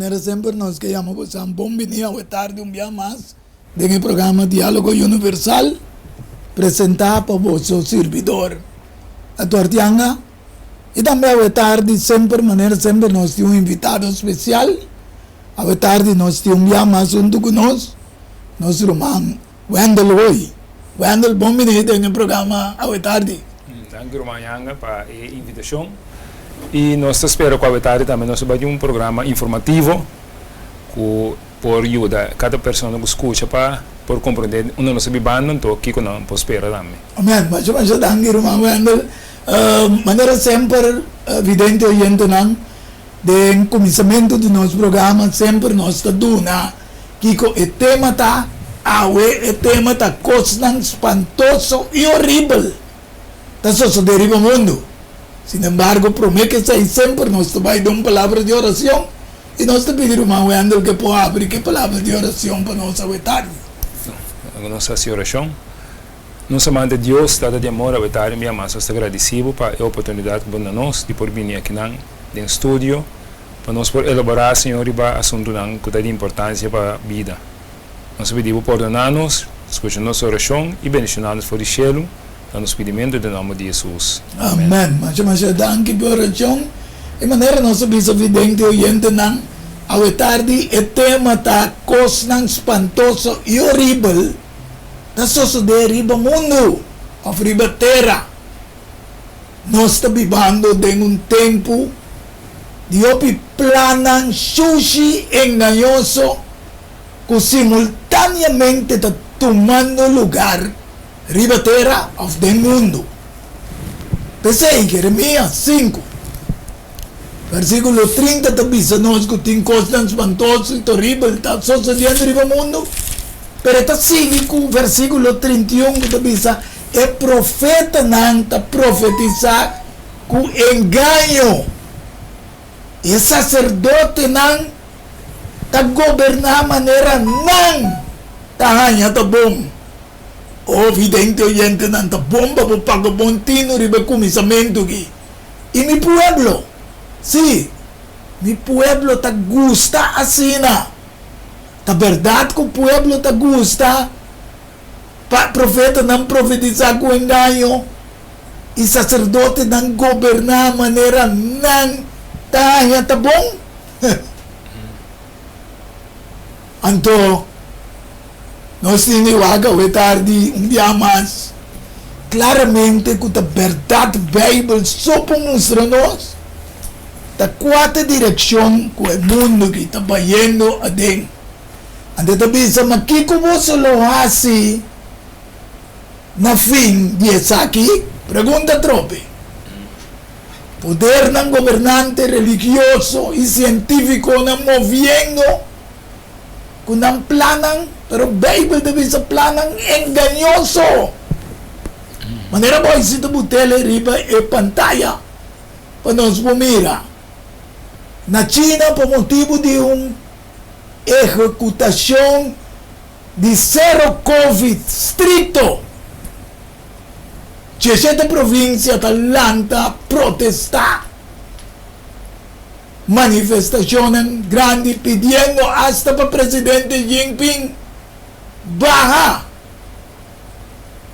Sempre nos quedamos a bom dia ou tarde dia mais no programa Diálogo Universal apresentar para o vosso servidor a Tortianga e também à tarde sempre sempre nós temos um invitado especial. À tarde nós temos dia mais junto conosco nosso irmão Wendel Roy. Wendel, bom dia no programa à tarde. Danke Romanyanga para a invitação. E nós esperamos que a tarde também nós vamos um programa informativo que por ajudar cada pessoa que escuta para por compreender onde nós vivemos então que nós podemos esperar também. Amém. Mas danke irmão Wendel. Maneira sempre evidente oriente não de começamento do nosso programa sempre nós está dando que o tema tá o tema tá coisa espantoso e horrível tá sucedendo no mundo. Sin embargo, prometo que sempre nós vamos dar uma palavra de oração e nós te pedimos, irmão Wendel, que pode abrir que palavra de oração para nós hoje tarde. A nossa oração. Nós amamos Deus, dada de amor hoje tarde, me amamos, estou agradecido para a oportunidade que nos nós de por vir aqui no estúdio para nós por elaborar, Senhor, o assunto que tem importância para a vida. Nós pedimos perdonar-nos, escutar nossa oração e bendicionar-nos por o cielo. Nos pedimento do nome de Jesus. Amém. Mas danke por oração. De maneira nossa bisa vidente oriente não ao tarde o tema tá coisa espantoso e horrível. Tá sucedendo no mundo, a riba terra. Nós estamos vivendo em um tempo de planan sushi enganoso que simultaneamente está tomando lugar riba terra of the mundo. Pensei em Jeremias 5, versículo 30, também nós que tem coisas espantosas e terríveis, está sucedendo riba mundo. Pero está sigue com o versículo 31, que também é profeta não está profetizar com engano. E sacerdote não está governar maneira não está bom. Evidente oyente nanta bomba por pagabontino ribe começamento aqui. E mi pueblo, sim, mi pueblo ta gusta assim na. Ta verdade que o pueblo ta gusta, pa profeta não profetizar com engano, e sacerdote não governar maneira não tá bom? Então, nós tiniwaga hoje tarde dia mais claramente que a verdade Bíblia só para mostrar nós da quatro direção que o mundo que está indo a dentro. Ante também se aqui como você lo hace na fim de essa aqui pergunta trope. Poder ng governante religioso e científico na movendo com ang planang pero Bible deve ser planang enganoso. Maneira boa se tu tele riba e pantalla para nós mira. Na China por motivo de executação de zero Covid stricto. 17 províncias de Atlanta protestar. Manifestação grande pedindo hasta para presidente Jinping baja.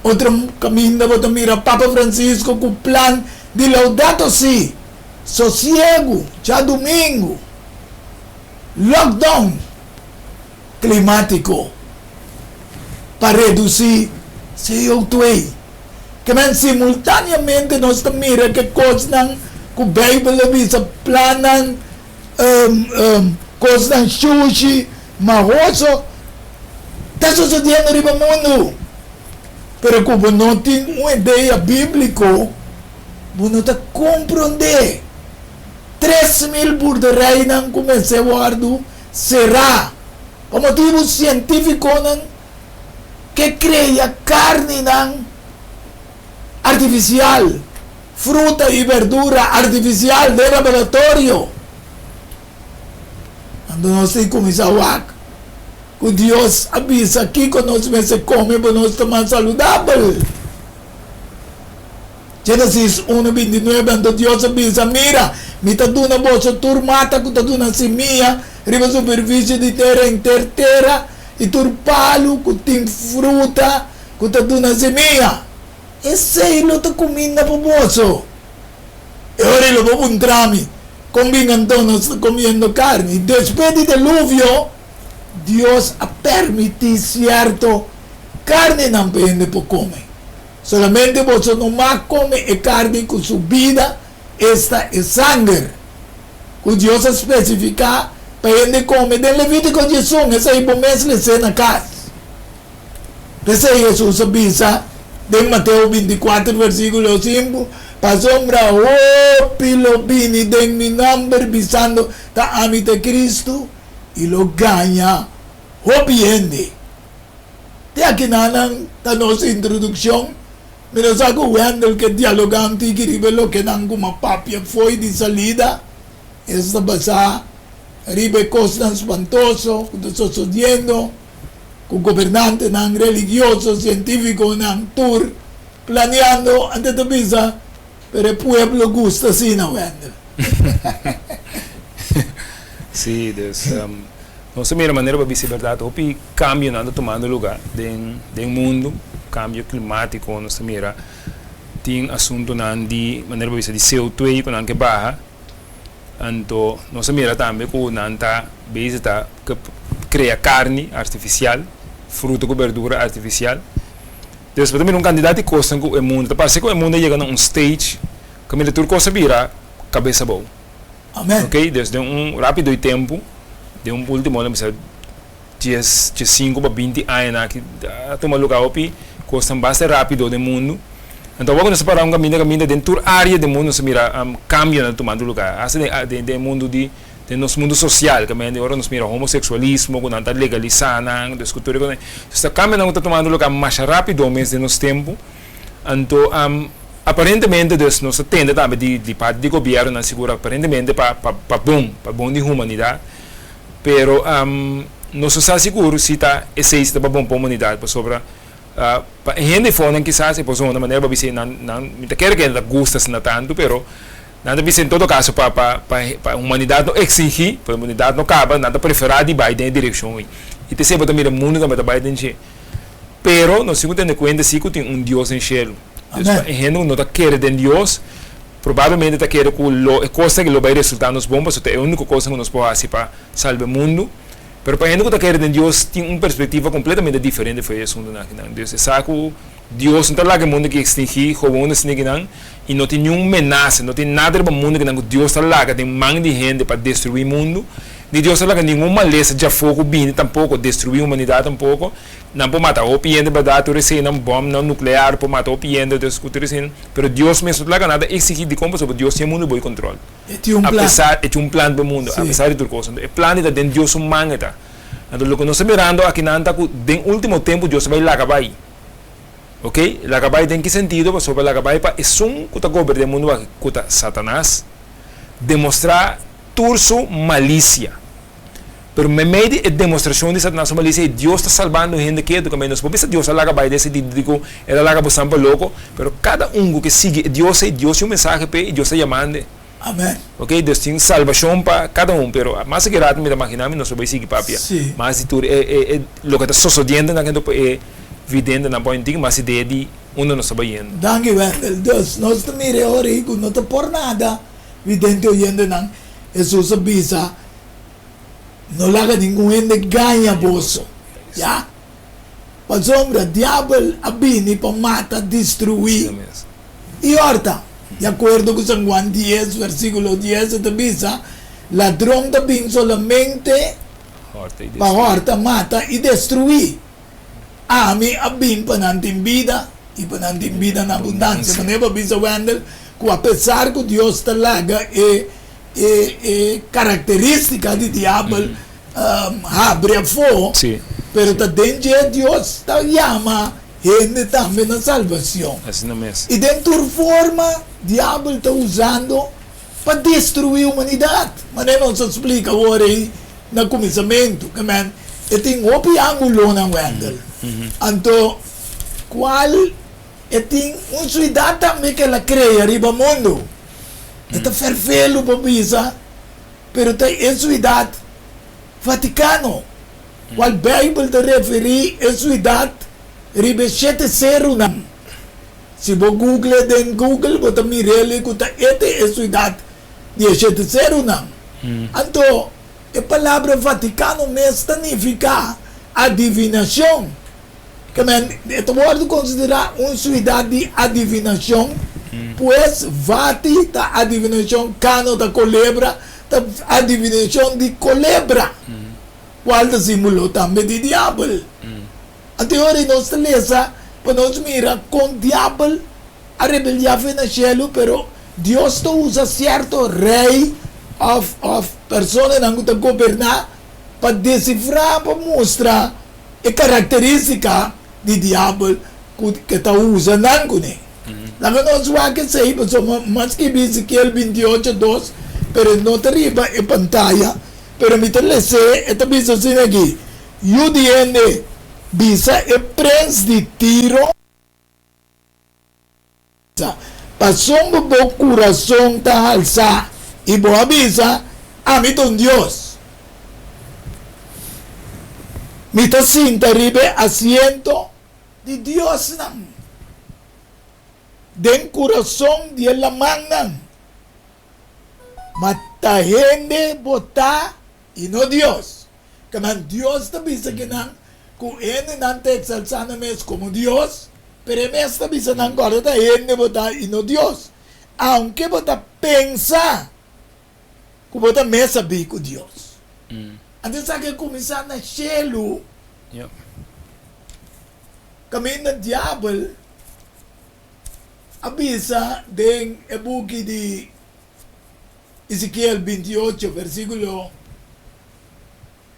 Outro caminho da mira Papa Francisco com o plano de Laudato Si, sossego, já domingo, lockdown climático para reduzir CO2. Que simultaneamente nós mira que coisas que o Bíblia visa planan coisas sushi, marroso, está sucedendo no mundo. Pero como não tem uma ideia bíblica, você está compreender. 3.000 burderais não comecei a guardar, será, por motivo científico, que cria carne artificial, fruta e verdura artificial de laboratório. Quando nós temos que começar a que Deus avisa aqui que nós se come para nós estar mais saudável. Gênesis 1:29, quando Deus avisa, mira, me está dando a vossa turmata, que está dando a semilla, riba superfície de terra em terra, e turpalo, que tem fruta, que tá dando semeia. Esse aí não está comendo para bolso. E ora ele vai um trame, combinando, não está comendo carne. Depois do dilúvio, Deus a permite certo carne não pende para comer. Solamente você não mais come a carne com sua vida, esta é sangue. Que Deus especifica para ele comer. De Levítico 18, essa é o mês de na casa. Essa é Jesus avisa, de Mateus 24, versículo 5, para sombra, oh, pilo bini, de mi nombre, visando, ta amite Cristo, e lo ganha, obiende. De aqui na nossa introdução, mas eu o Wendel que dialogante que rivelo que não uma papia foi de salida, esta basa, ribe costa espantoso, que estou sucediendo, com o governante não religioso, científico não tour, planeando antes da visa, pero o pueblo gusta assim, não Wendel. Sim, Deus. Não sei a maneira para dizer a verdade, o cambio não está tomando lugar do mundo, cambio climático, não sei mira, tem assunto não de maneira para dizer de CO2 que não que barra, então não sei mira também que não está visita que cria carne artificial, fruta com verdura artificial. Depois também candidato que custa o mundo, parece que o mundo chega a stage que a tudo coisa vira cabeça boa. Amém. Ok, desde rápido tempo. De último ano, 5 para 20 anos, que toma lugar aqui, custa bastante rápido do mundo. Então, quando nós paramos caminho dentro da área do mundo, nós mira cambio na tomando lugar. Assim, do mundo de nosso mundo social, que agora nós mira homossexualismo, quando está legalizando, discutir com está caminhando está tomando lugar mais rápido mesmo de nosso tempo. Então, aparentemente, nós tende também de parte do governo, na segura aparentemente para bom de humanidade. Pero não está seguro se está existe para bom para a comunidade, para sobre para gente fora quizás é por uma maneira para dizer não quer que ela gosta não tanto, pero nada dizer em todo caso para a humanidade não exigir, para a humanidade não acaba nada preferir de vai em direção e te sempre também o mundo também vai dentro, pero nós temos que ter conta se que tem Deus em céu, a gente não está querendo de Deus. Provavelmente está querendo que coisa que vai resultar nos bom, porque é a única coisa que nós podemos fazer para salvar o mundo. Mas para a gente que está querendo Deus tem uma perspectiva completamente diferente foi isso Deus sabe que Deus não está lá que o mundo que extinguir, o mundo extinguir e não tem nenhuma ameaça, não tem nada para o mundo que Deus está lá que tem mão de gente para destruir o mundo. De Deus está lá que nenhuma maleza já fogo bem tampouco destruir a humanidade tampouco. Não pode matar o piente para dar uma bomba nuclear para matar o piente discutir assim, mas Deus mesmo não tem nada exigir de como sobre Deus tem o mundo bom controle. Apesar de um plano para o mundo, apesar de tudo coisa, o plano está dentro de Deus humano está. Então o que nós estamos mirando aqui não está que no último tempo Deus vai lá acabar. Ok? Lá acabar tem que sentido sobre lá acabar para é um que está governando o mundo que está Satanás demonstrar turso malícia. Pero me meio de demonstração de Satanás malícia, Deus está salvando gente que também nós podemos Deus lá vai decidir digo ela lá acaba samba louco, pero cada que sigue Deus é um mensagem para Deus está chamando. Amém. Ok, Deus tem salvação para cada pero mais que rato me imaginar nós vai seguir papia. Mas de tudo é lo que está sucedendo naquele é evidente na point mas ideia de onde nós estamos indo. Danke Wendel, Deus nós estamos agora e não está por nada evidente oyendo não Jesus avisa não larga nenhum ende ganha bolso, já? Para sombra, diabo abini para matar, destruir. E horta, de acordo com São Juan 10, versículo 10, avisa, ladrão também solamente para horta, mata e destruir. Ami abin para não ter vida e para não ter vida na abundância. Mas não avisa Wendel que apesar que Deus está lá característica de diabo abre a fogo, pero também Deus chama gente também na salvação. Assim não mesmo. E dentro da forma, diabo está usando para destruir a humanidade. Mas não se explica agora aí no começamento, que man, e tem outro ângulo na Wendel. Então, qual e tem uma cidade também que ela cria arriba do mundo. Está perfeito para pensar, pero tem essa cidade Vaticano. Qual Bible te referi a suidad ribe 7-0 nam. Si bo Google den Google, bota mirele kuta ete a suidad de 7-0 nam. Anto, a palavra Vaticano me significa adivinação. Que ito word considera uma cidade de adivinação, pues Vati ta adivinação, Cano ta colebra, ta adivinação de colebra. Qual ta simulou também de diabo. A teoria nós lesa, para nós mira com diabo, a rebelião vem no cielo, pero Deus to usa certo rei of persona que está governar para decifrar, para mostrar a característica de diabo que está usando. Laga nós vamos sei, mas que Ezequiel 28:2, pero não arriba em pantalla, pero me telese, esta bisa assim aqui, Yudiende bisa e prince de Tiro, passou um bom coração tá alça e boa bisa, amiton Deus. Mita sinta ribe asiento de Dios nang. Den coração de la mangan. Matahende bota e no Dios. Kaman Dios ta bisa kinang kung ene nante exalsana mes como Dios, pero mes ta bisa nang kora ta ene bota e no Dios. Aunque bota pensa kung bota mesa bi ko Dios. Antes sa que começar na cielo, kami na diablo, abisa den ebuki di Ezequiel 28, versículo,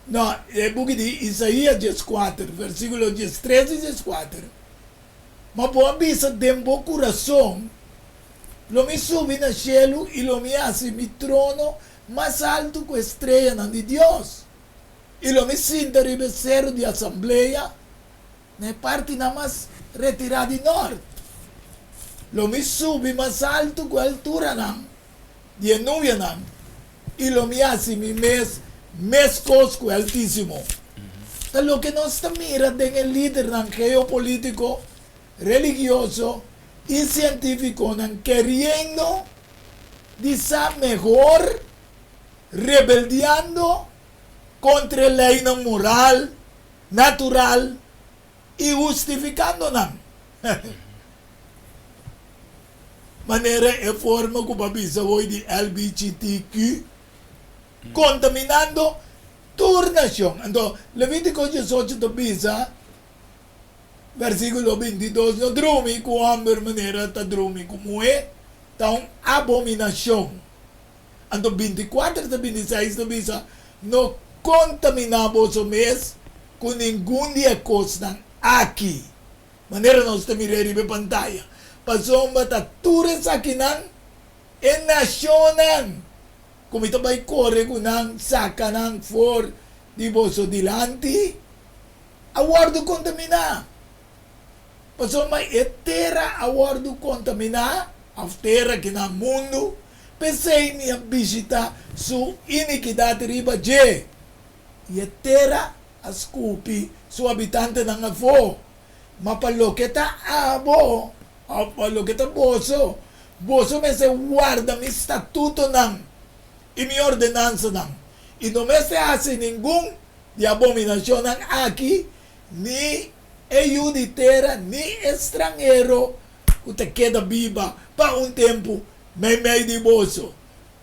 no, ebuki di Isaías 4, versículo 13 e 14. Mas po abisa den bo coração, lo mi subi na cielo e lo mi hace mi trono más alto que estrella de Dios. Y lo me siento ribecero de asamblea, ne parte nada más retirada de norte. Lo me sube más alto que altura nam, de nubia nam, y lo me hace mi mes cosco altísimo. Entonces, lo que nos mira de el líder nam geopolítico, religioso y científico nam queriendo dice mejor, rebeldeando contra la ley moral, natural y justificándola. Manera e forma que babisa hoy de LGBTQ contaminando tu nación. Entonces, Levítico 18 de Bisa, versículo 22, no drumi com amber manera ta drumi como é, ta un abominación. Entonces, 24 de 26 de Bisa, no contaminamos o mês com nenhum dia coisa aqui. Maneira nós temos a pantalla. Passou uma taturas aqui nan e nacionan. Como ito vai correr com nan saca nan for di boso dilante. Awardo contaminar. Passou uma etera awardo contaminar. A terra que na mundo. Pensei minha visita su iniquidade riba je. E terra ascupi su habitante ng afo. Mapaloketa abo. Mapaloketa boso. Boso me se guarda mi statuto nang. Y mi ordenanza nang. Y no me se hace ningún de abominación nang aquí. Ni eyuditera, ni extranjero. Usted queda viva para un tiempo. Me di boso.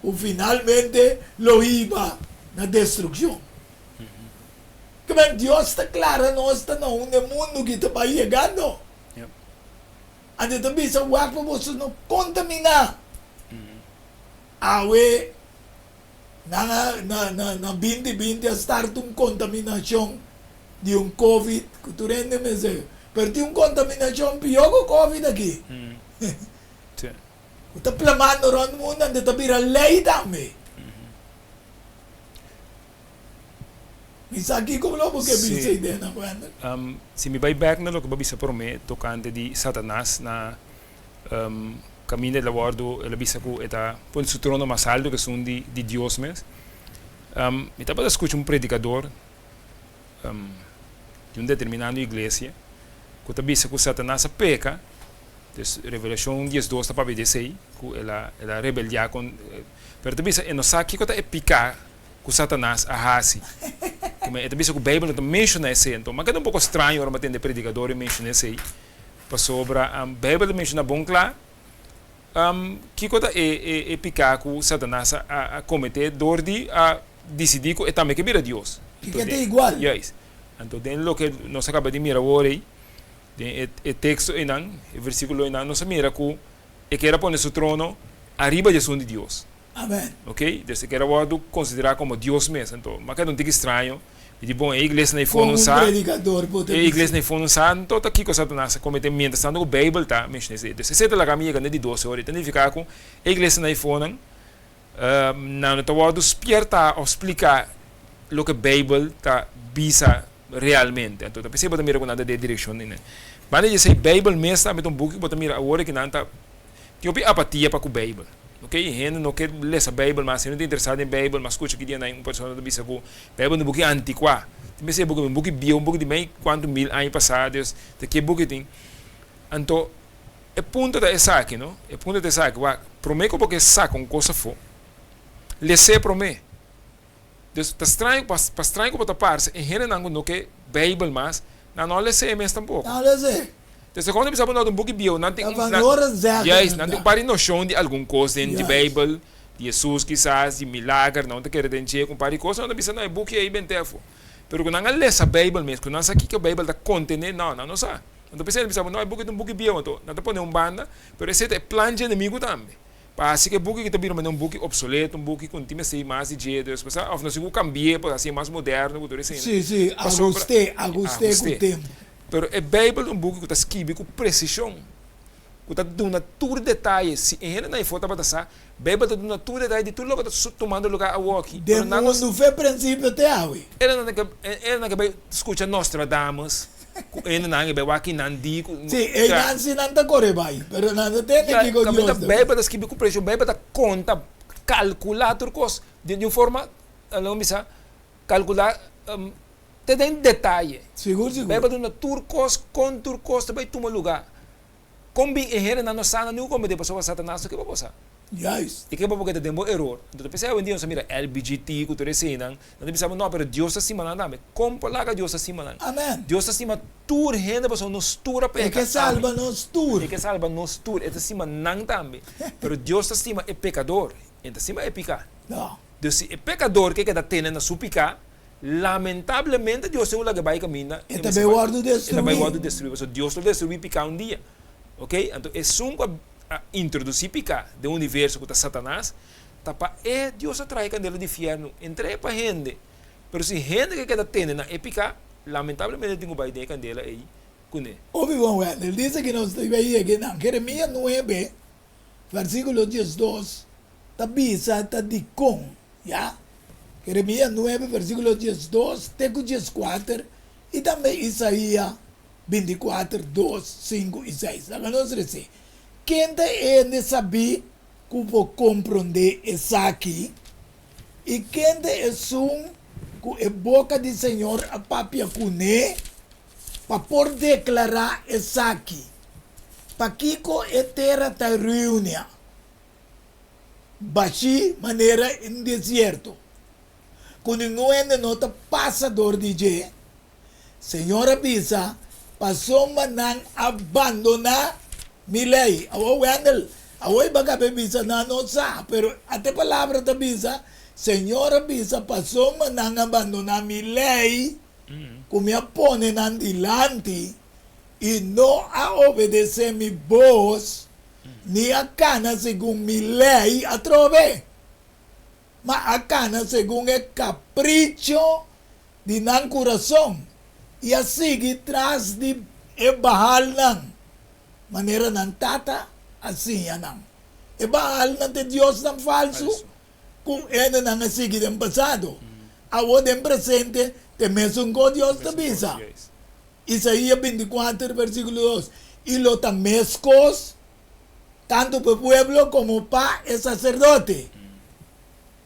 O finalmente lo iba na destrucción. Que Dios está claro, no está no un mundo que está llegando. Ante também sa guapo boso no contamina. Awe na 2020 a start un contaminación de un COVID. Kuturende me se. Pero di un contaminación piyogo COVID aqui. Uta plamano ron muna, de tabira lei dami. Misaki ko lo porque bisa ide na kwento. Se me vai back na lo que babisa por me tocante di Satanás na camina de guardo e la bisa ku eta pon su trono más alto que son di Dios mes. Me estava escutando predicador de determinada igreja que está dizendo que Satanás peca. Dus Revelação 10:2 está para dizer que ela rebeldia com. Pero também não sabe que está picar que Satanás ahasi. Então bisa que a Bíblia não menciona isso, então, mas é um pouco estranho para ter predicador e menciona isso aí. Para sobre a Bíblia menciona bom claro que quando é picar que Satanás a cometer dor de a decidir que também que vira Deus. Que é igual. Yes. Então tem o que nós acaba de mirar hoje, o texto aí não, o versículo aí não, nós mira que ele quer pôr seu trono arriba de som de Deus. Amém. Ok? Então ele quer considerar como Deus mesmo. Então, mas é um pouco estranho. E bom, a igreja não foi não sabe. A igreja não foi não sabe. Então tá aqui com Satanás cometendo tanto que a Bíblia está mexendo isso. Então se você está caminhando de 12 horas, então fica com a igreja não foi não está a despertar ou explicar o que a Bíblia está bisa realmente. Então você pode mirar com nada de direção, né? Mas ele diz a Bíblia mesmo está met um book, pode mirar agora que não está tem apatia para com a Bíblia. Ok, gente não quer ler a Bíblia, mas se não está interessado em Bíblia, mas escuta que dia uma pessoa diz que a Bíblia é um book antiquado. Tem que um book bio, um book de meio quanto mil anos passados, de que book tem. Então, é ponto da essa aqui, não? É ponto da essa aqui, prometo porque saca uma coisa for. Lê promete. Então, está estranho, para estranho que para parte, e gente não quer Bíblia, mas não lê mesmo tampouco. Não lê. Dus quando bisa de um book bio, não tem não tem pari noção de alguma coisa de Bíblia, de Jesus quizás, de milagre, não tem que redentir com pari coisa, não bisa não é book aí bem tefo. Pero quando não lê a Bíblia mesmo, quando não sabe que a Bíblia está contendo, não sabe. Então bisa não é book de um book bio, então não te põe banda, pero esse é plano de inimigo também. Para assim que book que te vira um book obsoleto, um book com time assim mais de jeito, ou não se o cambiar para assim mais moderno, tudo isso. Sim, ajustei com o tempo. Pero a Bíblia é um book que está escrito com precisão. Que está dando tudo detalhes. Se ainda não é foto para passar, a Bíblia está dando tudo detalhes de tudo o que está tomando lugar a aqui. De mundo foi princípio até hoje. Ele não é que escuta Nostradamus. Ele não é que aqui não diz. Sim, ele não se não está correndo bem. Mas não tem que go Deus. A Bíblia está escrito com precisão. A Bíblia está conta, calcular tudo coisa. De uma forma, não me sabe, calcular. Tem detalhe. Seguro. Bíblia dona turcos com turcos também toma lugar. Combi e here na nossa não como de pessoa Satanás que vai passar. Yes. E que vai porque tem um erro. Então pensei um dia nós mira LBGT que tu recenan. Não pensamos não, pero Deus acima não dá. Como lá que Deus acima não. Amém. Deus acima tur gente pessoa nos tura peca. É que salva nos tur. É que salva nos tur. É acima não também. Pero Deus acima é pecador. Então acima é picar. Não. Então se é pecador que dá tendo na sua picar. Lamentavelmente Deus é o que vai caminhar. E também o ordo destruir. So, Deus não destruir picar um dia. Ok? Então é só a introduzir picar do universo que está Satanás. Para Deus atrai candela de inferno. Entrei para gente. Mas se gente que queda tendo na picar, lamentavelmente tem que vai ter candela aí. Obvio, ele diz que nós estamos aí que não. Jeremias 9, versículo 12, está bisa, está de com. Já? Jeremias 9, versículo 12, Teco 14 e também Isaías 24, 2, 5 e 6. Agora nós dizemos, quem é de saber que vou compreender isso aqui e quem é um que é boca do Senhor a papia cune para por declarar isso aqui. Para que a terra está reunida. Baixi maneira em deserto. Quando não está passador de G, Senhor avisa, passou manang abandonar milay. Away baga bebisa na não sa, pero até palavra da bisa, Senhor avisa, passou manang abandonar milay, como me pone nan dilante, e não a obedecer mi voz, ni a cana segundo milay a trove. Ma acana según el capricho de nan corazón y así que tras de bahal nan manera nan tata assim nan e bahal nan de Dios nan falso kung ena nan así que den pasado awo den presente te mesungo Dios te bisa Isaías 24 versículo 2 y los tamescos tanto para el pueblo como para el sacerdote.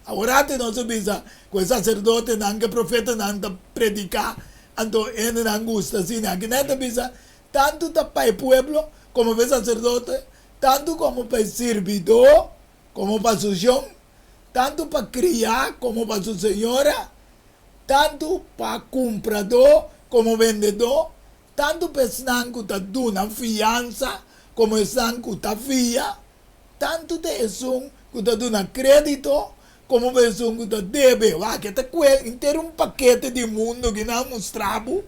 Agora não se bisa, com o sacerdote não, que o profeta não tá predicar, então ele não gosta assim, que não bisa, tanto para o pueblo, como para o sacerdote, tanto como para o servidor, como para o chão, tanto para criar, como para sua senhora, tanto para comprador, como vendedor, tanto para o que está dando fiança, como o que está fia, tanto de isso que está dando crédito, como o que está deve, que está inteiro paquete de mundo que não mostrava,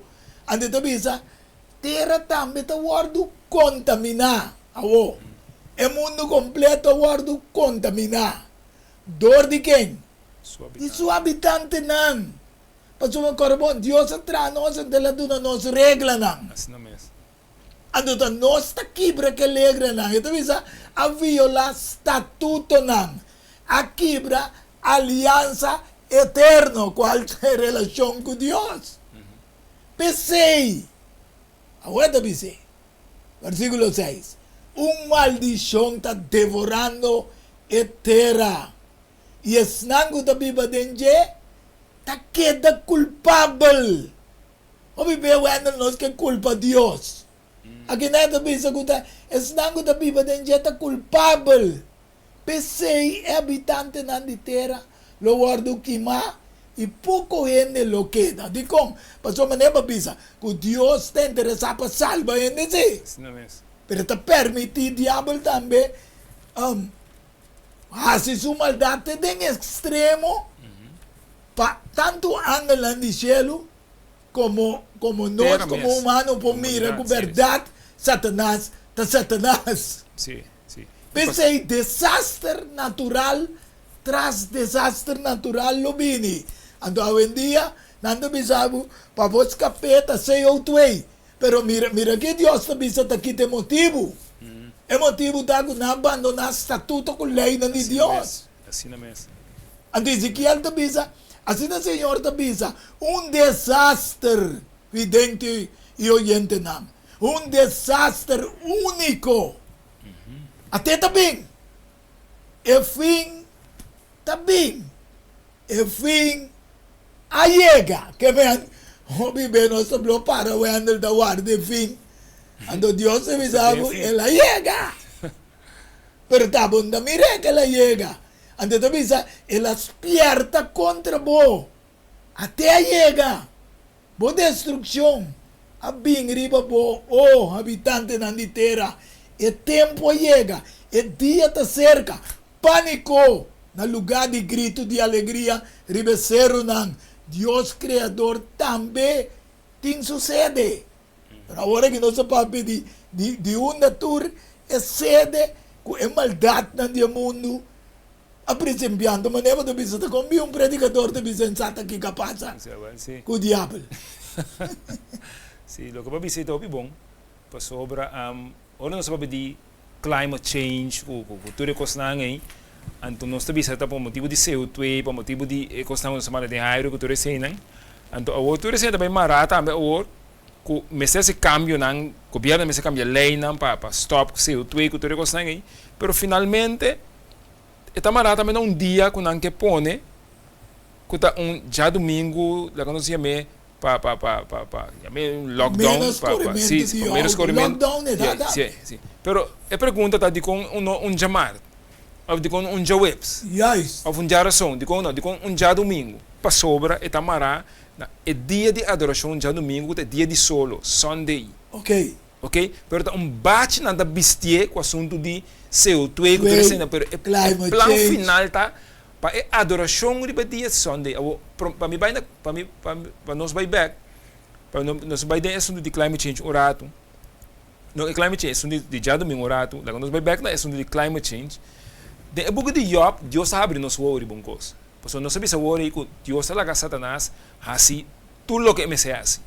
ante a bisa, terra também está guardo contaminar, o mundo completo guardo contaminar, dor de quem? De sua habitante não. Pasuma korban, Dios tra nós dela duna nos regla não. Assim mesmo. Ando ta nós ta quebra que regra não. Então bisa a viola estatuto não. A quebra aliança eterno qual é relação com Deus. Pensei. Agora pensei. Versículo 6. Maldição está devorando a terra. E es nango ta biba denje ta queda culpável. O bibe wendo nos que culpa Dios. Aqui nada bisa kuta es nango ta biba denje ta culpável. Pensei é habitante nan di terra lo guardo quima e pouco gente lo queda. Di com, passou maneira bisa que Dios está interessado para salvar gente sim. Assim mesmo. Pero ta permitir diabo também hace su maldad en extremo, tanto ángel de cielo como nós, como humano, por mira com verdade, Satanás, Satanás. Sim, sim. Pensei, desastre natural tras desastre natural lo vini. Então, hoje em dia, nada bisabo, para vos capeta, sei outro way. Pero mira que Deus está bisando aqui tem motivo. É motivo da não abandonar o estatuto com a lei de Deus. Assim mesmo. Então, Ezequiel te bisa, assim o Senhor te bisa, desastre, vidente e oyente não. Desastre único. Até também. E fim, também. E fim, a chega. Que vem, o bebê não se para o andar da guarda, e fim. Ando Dios se visaba, ella llega. Pero está bunda, mire que ella llega. Ando te visa, ella despierta contra vos. Até llega. Vos destrucción. A bem riba vos, habitante na terra. E tempo llega. E dia está cerca. Pânico. No lugar de grito de alegria, ribeceram nan. Dios Criador também tem sucede. Agora que nosso papo de uma tour é sede com a maldade no mundo a principiando, mas não é bisa como predicador de sensata que capaz com o diabo. Sim, lo que eu pensei é bom, para sobre ora nós vamos de climate change, o futuro costando aí, então nós também está por motivo de CO2, por motivo de costando nós chamamos de aero que tu sei não, então o tu sei também marata também o mas esse cambio não, o governo mas cambia lei não para stop CO2 que tu recostam aí, pero finalmente está marata também dia com não que pone, que tá já domingo, lá quando se chama para lockdown, menos corrimento, sim. Pero a pergunta tá de com jamar, ou de com jawebs, ou jaração, de com já domingo, para sobra está marata. É dia de adoração, já domingo, é dia de solo, Sunday. Ok. Pero bate nada bestia com o assunto de CO2, pero o plano final tá para a adoração de dia Sunday. Para nós vai back, para nós vai dar assunto de climate change o rato. Não é climate change, assunto de já domingo o rato. Lá nós vai back na assunto de climate change. De é pouco de Job, Deus abre nos worry bom coisa. Porque não sabe se worry que Deus alaga Satanás assim tudo o que me se hace.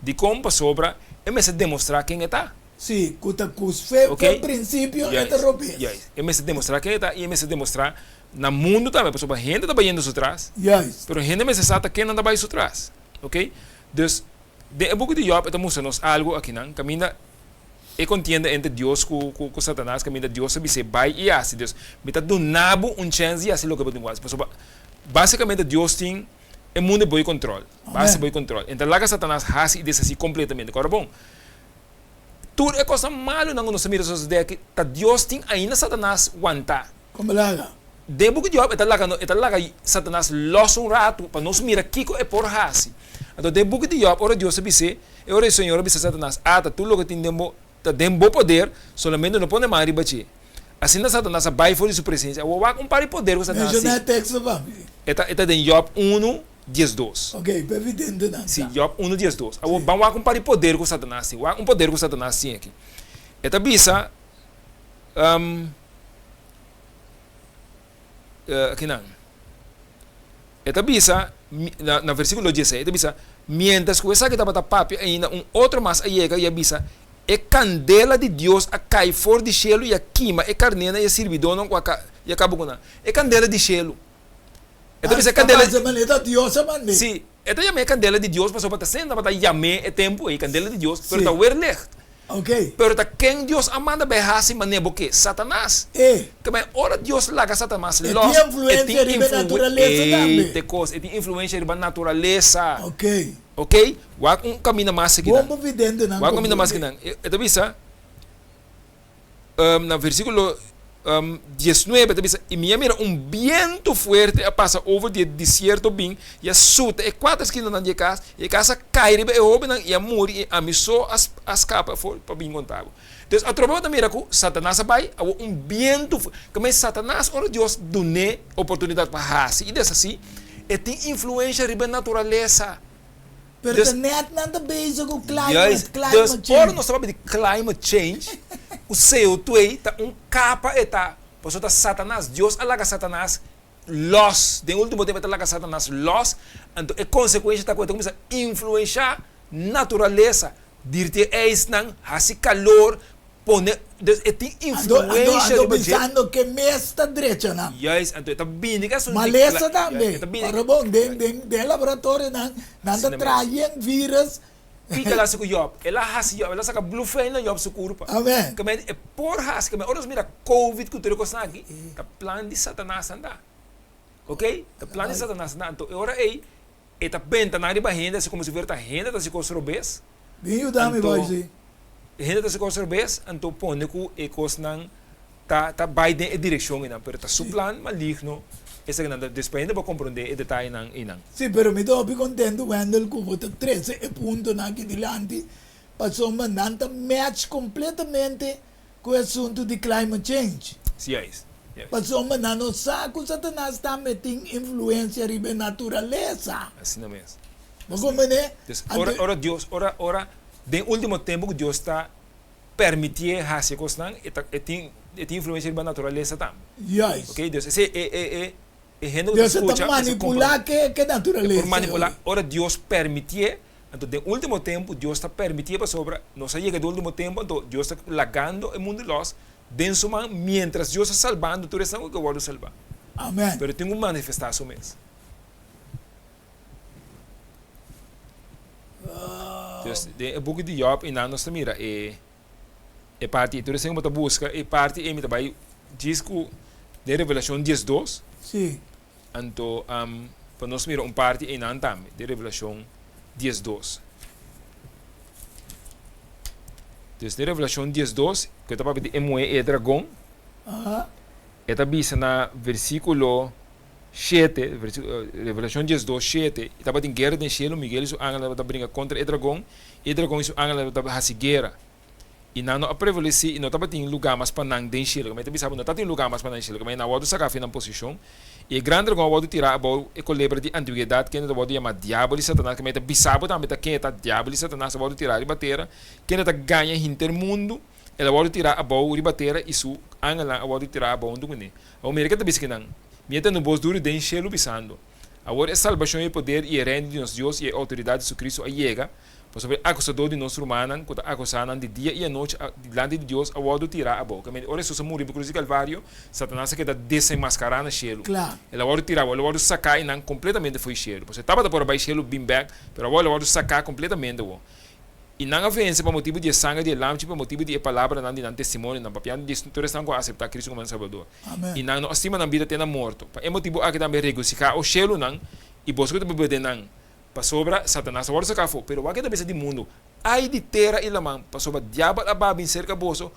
De como para sobra, me se demonstrar quem está. Sim, que princípio é terrorista. Me se demonstrar quem está e me se demonstrar no mundo também, porque a gente está indo atrás. Yes. Pero a gente me se sabe quem não está indo atrás. Ok? Então, de pouco de Job, estamos mostrando algo aqui, não? Caminha e contienda entre Deus com Satanás, caminha Deus se vai e assim, Deus me está dando chance e assim o que eu tenho que fazer. basicamente Deus tem o mundo boi controle. Amen. Base boi controle. Então lá que Satanás hasi e desse assim completamente. Agora bom. Tudo é coisa malo na nossa mira sociedade que tá Deus tem ainda Satanás aguenta. Como lá? Debo que Job eta lá Satanás los um rato para nós mira kiko é por hasi. Então debo que Job ora Deus se ora o Senhor se Satanás tá tudo que tem dembo poder solamente não pode mais ribachi. Assim na Satanás vai fora de sua presença. O vai comparar poder com Satanás. Menciona texto para mim. Eta de Job 1 12. Ok, evidente não. Sim, Job 1 12. Vamos comparar poder com Satanás. Sim, um poder com Satanás sim aqui. Eta bisa aqui não. Eta bisa na versículo 16, eta bisa mientras que essa que estava papi ainda outro mais aí e bisa é candela de Deus a cai fora de cielo e a queima é carneira e a servidão não e acaba com nada. É candela de cielo. Então bisa candela de Deus mande. Sim, então é candela de Deus, mas para sendo para chamar é tempo aí candela de Deus, pero tá ver licht. Ok. Pero tá quem Deus amanda behasi maneira que Satanás. Que bem, ora Deus larga Satanás los. É influência de natureza também. Te coisa, é influência de natureza. Ok. Ok? Wa caminho mais aqui. Bom evidente não. Wa caminho mais aqui não. Então bisa na versículo 19, e mira viento fuerte passa over o deserto bem e a suta e 4 esquinas na casa e a casa cai e oben e a muri e a missou as capas para bem contável. Então a tropa também era que Satanás vai a viento como Satanás ora Deus dune oportunidade para hasi e dessa assim e tem influência riba natureza. Pero net nada bezig com climate change. Ora nós estamos de climate change. O CO2 tá capa eta. Por isso tá Satanás, Deus alaga Satanás los. De último tempo alaga Satanás los. Então é consequência tá começa a influenciar natureza. Dirte não, hasi calor, pone tem influência do pensando que me está direita não. Yes, então tá bem que isso. Maleza também. Para bom, de laboratório não, nada traem vírus. Fica lá com Job, ela hasi Job, ela saca blue flame na Job sucurpa. Amém. Que é por hasi, que ora mira COVID que tu recosna aqui, tá plano de Satanás anda. Ok? Tá plano de Satanás anda. Então ora aí, eta benta na riba renda, se como se ver tá renda, tá se consorobes. Bem o dame vai sim. Renda tá se consorobes, então pone que e cosnan tá vai de direção ina, pero tá su plan maligno. Essa que não depois ainda vou compreender o detalhe não. Sim, pero me estou contento quando o cubo está 13 pontos aqui delante, passou mandando match completamente com o assunto de climate change. Sim, é isso. Passou mandando saco Satanás está metendo influência riba natureza. Assim não mesmo. Como né? Ora Deus, ora de último tempo que Deus está permitir hacer coisas e tem influência riba natureza também. Yes. Ok, Deus, esse gente Deus está manipular que natureza. Por manipular, ora Deus permitir, então de último tempo Deus está permitindo para sobre, não chega do último tempo, então Deus está lagando o mundo los, dentro man, mientras Deus está salvando, tu resta que vai salvar. Amém. Pero tem uma manifestação mesmo. Deus, o book de Job e nós mira e parte, tu resta que busca e parte e me vai diz que de Revelação 10:2. Sim. Então, para nós mirar parte em Antame, de Revelação 10:2. Então, de Revelação 10:2, que está para de Moe e Dragão, está bisa na versículo 7, Revelação 10:2, 7, está para de guerra de cielo, Miguel e o ángel está brincar contra o dragão e o ángel está para a guerra. E não a prevalece e não estava em lugar mais para não deixar, como também sabe não está em lugar mais para não deixar, como na hora sacar na posição e o grande dragão pode tirar a bola e colebra de antiguidade que não pode chamar diabo e Satanás, que também bisabo também tá quem está diabo e Satanás pode tirar e bater, que não está ganha intermundo, ela pode tirar a bola e bater e su angela lá pode tirar a bola do mundo. O América está bisquinando, mieta no bolso duro de enchê-lo bisando. Agora a salvação e poder e reino de nosso Deus e a autoridade de Jesus Cristo chega. Por sobre acusador de nós humanos, que acusaram de dia e a noite, diante de Deus, a hora de tirar a boca. Ora, se você morrer por cruz de Calvário, Satanás quer desenmascarar no cielo. Claro. Ela hora de tirar, ela hora de sacar e não completamente foi cielo. Você estava por baixo cielo, bem back, mas agora ela hora de sacar completamente. E não ofensa por motivo de sangue de lampe, por motivo de palavra, não de testemunho, não papiando de estrutura, estão com aceitar Cristo como Salvador. Amen. E não estima na vida tendo morto. É motivo aqui também regocijar o cielo não, e você que bebê não, para sobra Satanás agora se cafo, pero aqui também de mundo, ai de terra e lamang, para sobra diabo a babin cerca boso,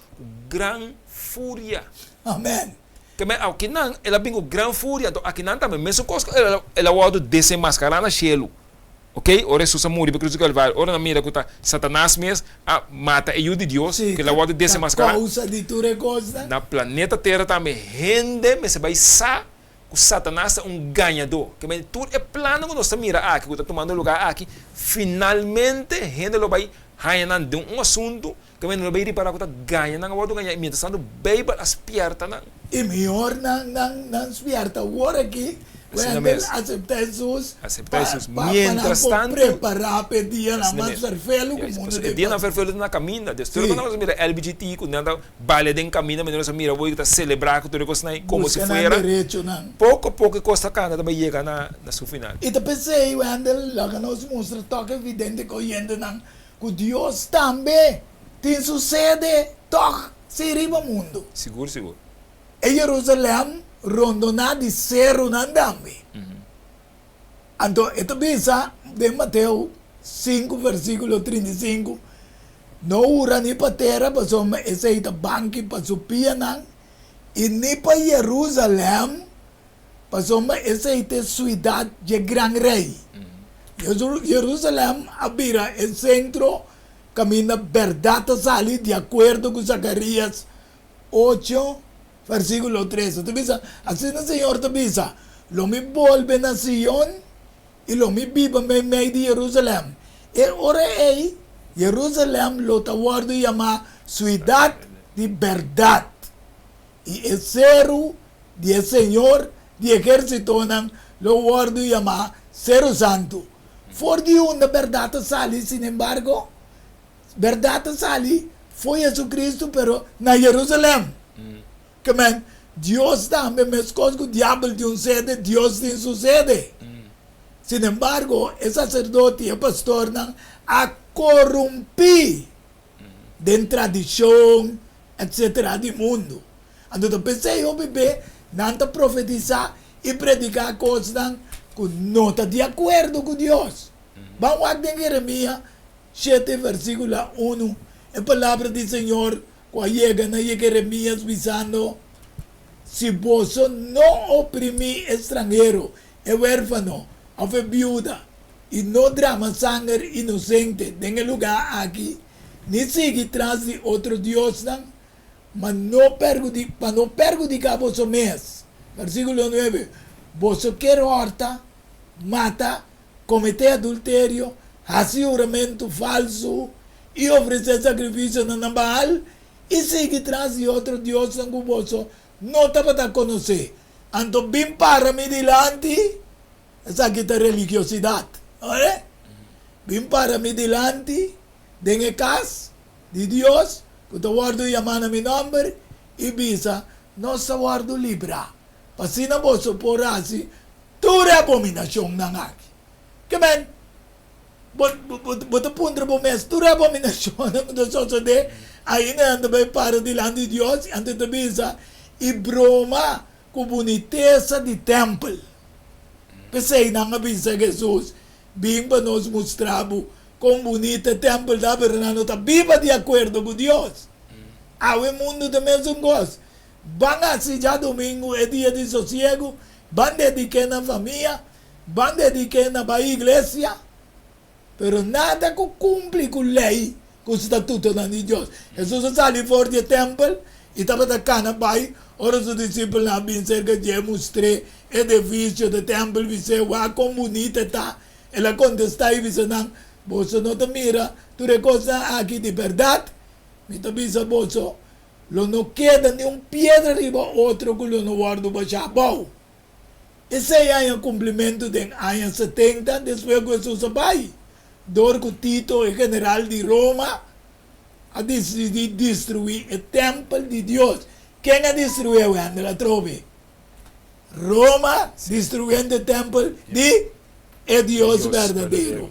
gran fúria. Amen. Que me aqui não, ela bingo gran fúria, então aqui não também, mesmo coisa ela wado desenmascarar na cielo. Ok? Ora Susa muri be cruz do Calvário. Ora na mira que Satanás mesmo mata e de Deus, Sí, que ela pode desenmascarar. Causa de tua coisa. Na planeta Terra também rende, mas vai sa o Satanás é ganhador. Que me tudo é plano que nós mira aqui, que está tomando lugar aqui. Finalmente rende lo vai ganhando de assunto que me não vai ir para que ganha, não vai ganhar. Mientras tanto, bebe as piernas não. E melhor não espierta agora aqui. Quando aceitar Jesus, mientras tanto, preparar para dia na mais perfeito como mundo de dia na perfeito na caminha. Depois quando nós mira LGBT, quando nada baile de caminho, mas nós mira vou estar celebrar que tudo coisa como se fuera. Pouco a pouco costa cada também chega na sua final. E também sei quando lá que nós mostra toque evidente que oyendo não que Deus também tem sucede toque se riba mundo. Seguro. E Jerusalém rondona de zero nandambi. Então, ito bisa de Mateus 5, versículo 35. No ura ni pa terra, paso ma ita banki pasupia nang, e ni pa Jerusalém, paso ma ita ciudad de gran rey. Jerusalém abira el centro, camina verdad sali de acuerdo con Zacarías 8, versículo 13. Así el Señor te dice, lo me vuelve nación y lo me viva en medio de Jerusalén. Y ahora Jerusalén lo te guardo llama ciudad de verdad. Y el cero de Señor de ejército lo guardo llama cero santo. For de una verdad sale, sin embargo, verdad sale fue Jesucristo, pero na Jerusalén. Que man, Dios também, mas coisas que o diabo tem sede, Deus tem sucede. Sin embargo, o sacerdote e o pastor não a corromper de tradição, etc. do mundo. Então, eu pensei, eu bebê, não te profetizar e predicar coisas que não está de acordo com Deus. Vamos a ver Jeremias 7, versículo 1, a palavra do Senhor. Cuando llega na Jeremías visando, si vos no oprimís extranjero, el huérfano, o viuda, y no drama sangre inocente en el lugar aquí, ni sigue tras de otro Dios, mas no perjudica vos mes. Versículo 9, vos que horta, mata, comete adulterio, hace juramento falso, y ofrece sacrificio na Baal, e sigue tras de outro Deus anguboso, não te para conhecer. Então, bem para mim delante, essa aqui é religiosidade. Olha? Bem para mim delante, dengue casa de Deus, que te guardo chamando meu nome, e bisa, nossa guardo libra. Pasina boso por assim, tu é abominação na aqui. Que men? Bota puntra po mes, tu é abominação na sociedade. Aí anda vai para diante de Deus, antes de bisa, e broma com boniteza de templo. Pensei na bisa Jesus, bem para nós mostrar com bonita templo da Bernardo, tá viva de acordo com Deus. O mundo também é um gosto. Van assim já domingo, é dia de sossego, van dedicar na família, van dedicar na igreja, pero nada que cumpre com lei, com o estatuto de Deus. Jesus saiu fora do templo e estava na pai, ora os discípulos na bem cerca de mostrei edifício do templo, você vai como bonita está. Ela contestou e disse, não, você não te mira, tu recosta aqui de verdade, me te disse, você, não queda nenhum pedra riba outro que não guarda o chabão. Esse é o cumprimento de anos 70, depois que Jesus vai. Dor que Tito, o general de Roma, a decidir destruir o templo de Deus. Quem a destruiu? Ela trove. Roma destruindo o templo de Deus verdadeiro.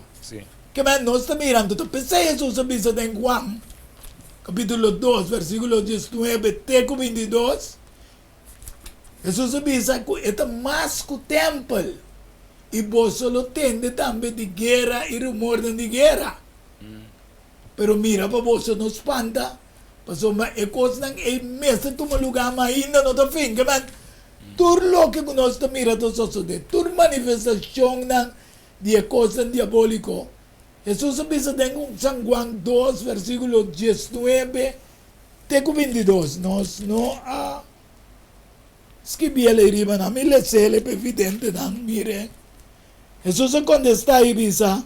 que man nós estamos mirando, tu pensei Jesus avisa em Juan, capítulo 2, versículo 19, teco 22, Jesus avisa que é mais que o templo, e vos solo tende também de guerra e rumor de guerra. Pero mira, para vos não espanta, pasó é coisa não é mesmo tu lugar, mas ainda não está fim, que man, tudo lo que nós estamos mirando, tudo manifestação de coisa diabólico. Jesus avisa em San Juan 2, versículo 19, teco 22, nós não escrevi ali riba na mim, é evidente, não, mire. Jesus quando está aí, bisa,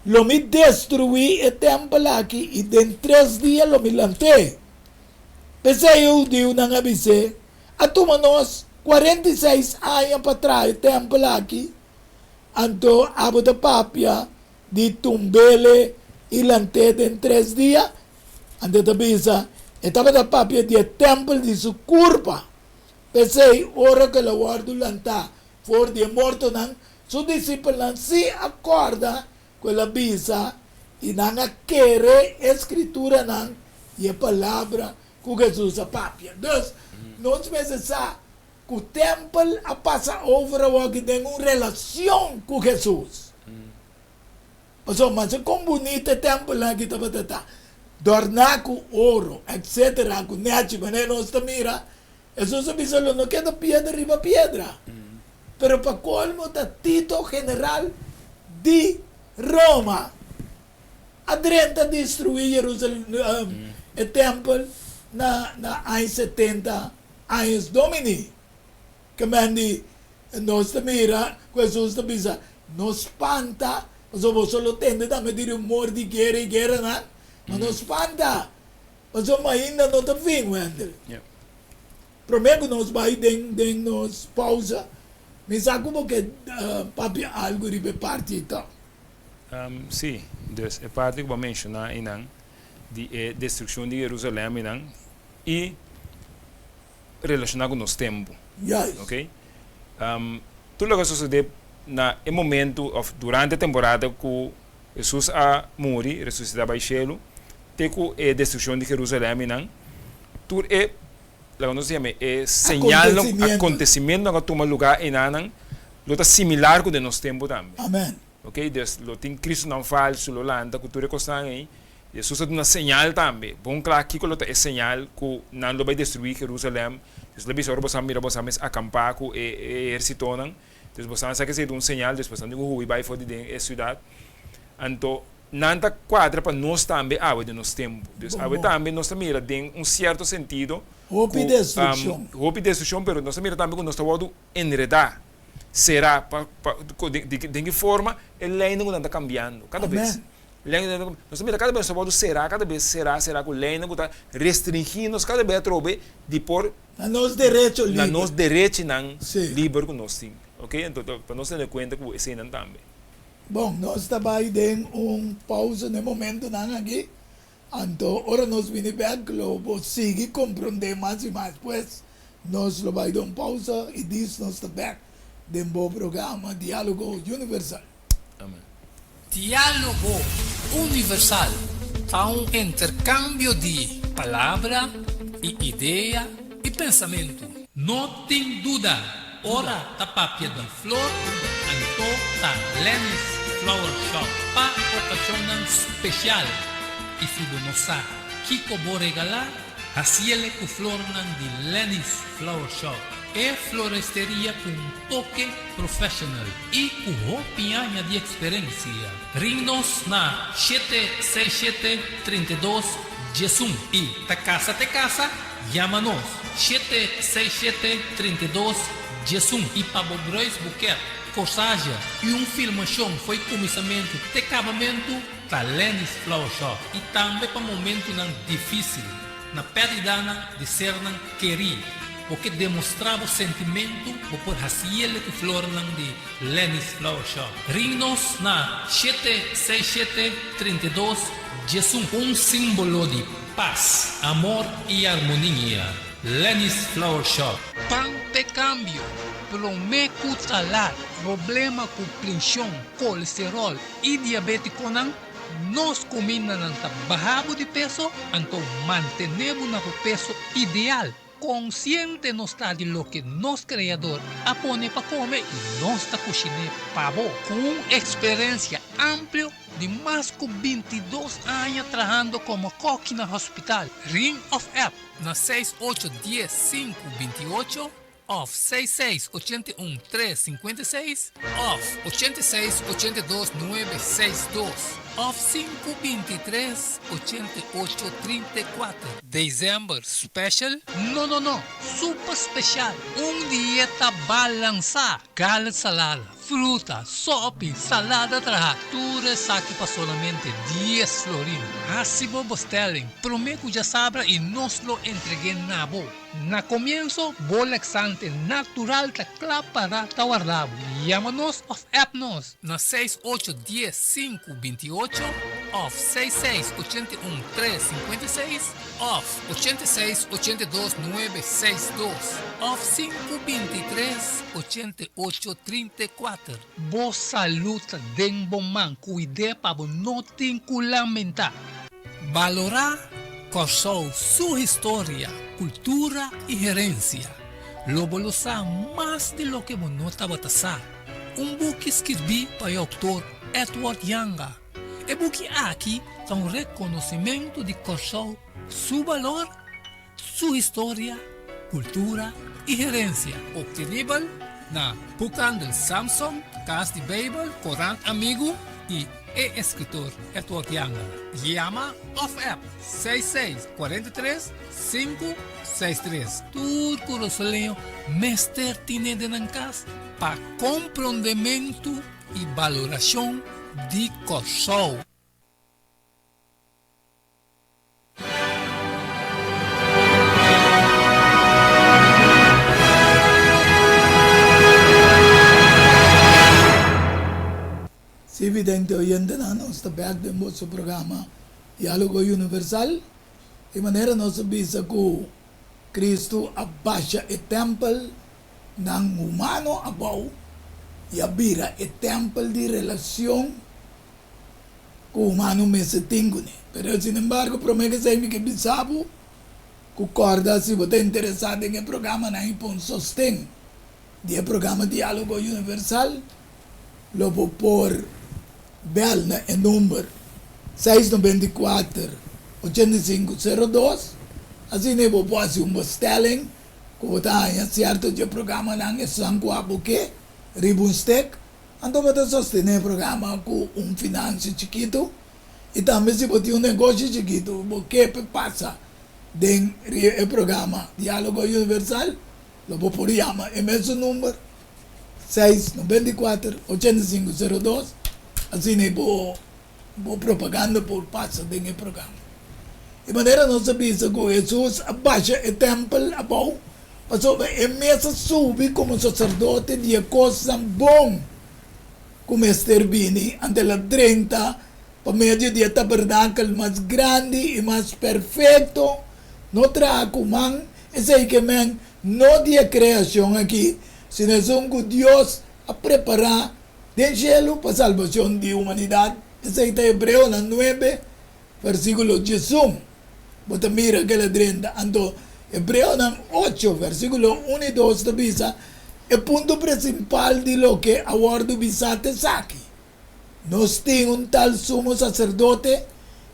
lo me destruí o templo aqui e em 3 dias lo me lantei. Pensei eu, Deus não avisei, a toma nós 46 anos para trás o templo aqui, então abo da papia de tumbele e lantei em 3 dias, então da bisa, estava da papia de templo de sua curva. Pensei, ora que la guardo lantar, for de morto não, su discípulo não se acorda com a bisa e não quer escritura não e a palavra que Jesus a papia. Então, nós pensamos que o templo a passa over o que tem uma relação com Jesus. Mas como bonito o templo lá que estava tratando, adornar com ouro, etc., com nete, mas nós mira, Jesus avisa não queda pedra riba pedra. Pero para colmo da Tito General de Roma, adrenta destruir Jerusalém, o templo na anos 70 anos Domini. Que mandi nós mira, Jesus avisa, nos espanta, mas eu só tende a me dire humor de guerra e guerra, não? Mas nos espanta, mas eu ainda não está fim, Wendel. Prometo nós vai den nos pausa. Me sabe como que papi algo ribe parte então? Sim, então é parte que eu vou mencionar inang de destruição de Jerusalém inang e relacionado com nosso tempo. Yes. Ok? Tudo o que sucede na momento durante a temporada que Jesus a morrer, ressuscitar para o céu, tem que a destruição de Jerusalém inang tudo é é señal acontecimento que toma lugar em Anang, lo está similar com o nosso tempo também. Amém. Ok, Deus, lo tem Cristo não falso, lo landa, cultura constante aí. Jesus é uma señal também. Bom, claro, que lo é señal que não lo vai destruir Jerusalém. Jesus le bisor bosam mira bosam acampar com exército não. Deus bosam sabe que é señal, depois bosam digo hui vai fora de cidade. Então nanta quadra para nós também de nosso tempo. Deus, também nós também tem certo sentido. Hope e destruição. Hope e destruição, mas nós também que nós estamos enredar. Será, de que forma, ele ainda não está cambiando. Cada vez. Nós também cada vez estamos será, cada vez será que o lei não está restringindo, cada vez trobe de por na nos direito livre. Na nos direito não livre que nós temos. Ok? Então, para nós ter conta que esse não também. Bom, nós estamos aí em pausa no momento não aqui. Então, agora nós vamos ver, vamos seguir compreender mais e mais. Pois, nós vamos dar uma pausa e diz nós estamos back de um programa Diálogo Universal. Amém. Diálogo Universal é um intercâmbio de palavra e ideia e pensamento. Não tem dúvida, ora da papia de flor, então da Lenny's Flower Shop para ocasião especial. E se você não sabe o que eu vou regalar, assim com flor de Lenny's Flower Shop. É floresteria com toque profissional e com roupinha de experiência. Ring-nos na 767-32 Jesum e ta casa, chama-nos 767-32 Jesum e para o Brois Buquet, corsagem e filmação foi começamento de acabamento da Lenny's Flower Shop e também para momento não difícil na perdidana de ser não querer porque demonstrava o sentimento por raciel que flor de Lenny's Flower Shop. Ring-nos na 767-32 Jesum, símbolo de paz, amor e harmonia. Lenny's Flower Shop. Pan de cambio. prometo tratar problema com pressão, colesterol e diabetes nang nós comemos ng trabajo de peso, então mantenemos o peso ideal. Consciente nos está de lo que nos criador apone para comer e nós está cozinhando pavo com experiência ampla de mais de 22 anos trabalhando como coque no hospital. Ring of App na 6810-528 off 6681-356 off 8682-962 off 523-8834. Dezembro special? No. Super special. Dieta balança. Gallet salada, fruta, sopa, salada trajatura, saque para solamente 10 florins. Así vos telling. Prometo ya sabra y nos lo entregué na bo. Na comienzo, laxante natural ta para guardado. Llámanos of appnos na 6810-528 off 6681-356 off 8682-962 off 523-8834. Vos saluta den bom man, cuide para vos no tinculamenta. Valorar Corsou su historia, cultura y herencia. Lo bolosa más de lo que monota batasa. Book que escrevi para o autor Edward Yanga. E book aqui é reconhecimento de Corsou, su valor, su historia, cultura y herencia. Obtenível na Bucan del Samsung, Cas de Babel, Corant Amigo y escritor Edward Yanga. Llama of app 6643-563. Turco Rosoleo, Mester Tine de Nancas, para compreendimento e valoração de Corsou. Si evidente oyente nós está perto do nosso programa Diálogo Universal, de maneira nós visa que Cristo abaixa o templo ng humano abaw e abira o templo de relação com o humano mesmo tingo. Pero sin embargo, promete ser que bisabo que corda se você é interessado em programa na impon sostém de programa Diálogo Universal, lo vou por bel na número 694-8502. Assim eu vou fazer uma bestelling que está certo de programa lang isang guapo que ribunstek. Então você sostener o programa com finanço chiquito e também se você tem negócio chiquito, porque passa dentro do programa Diálogo Universal, lo vou por chama o mesmo número 694-8502. Assim eu vou propaganda por passa dentro do programa. De maneira nós sabemos que Jesus abaixa o templo abaixo, passou a mesa sube como sacerdote de coisa bom, como Esther Bini, ante la 30, por meio de tabernáculo mais grande e mais perfeito, não trago man, esse aí que man, não de criação aqui, sino que Deus a preparar del cielo para salvação de humanidade. Esse aí está Hebreu 9, versículo 18. Bota mira aquela 30. Então, Hebreu 8, versículo 1 e 2 te bisa o ponto principal de lo que aguardo bisate aqui. Nós temos tal sumo sacerdote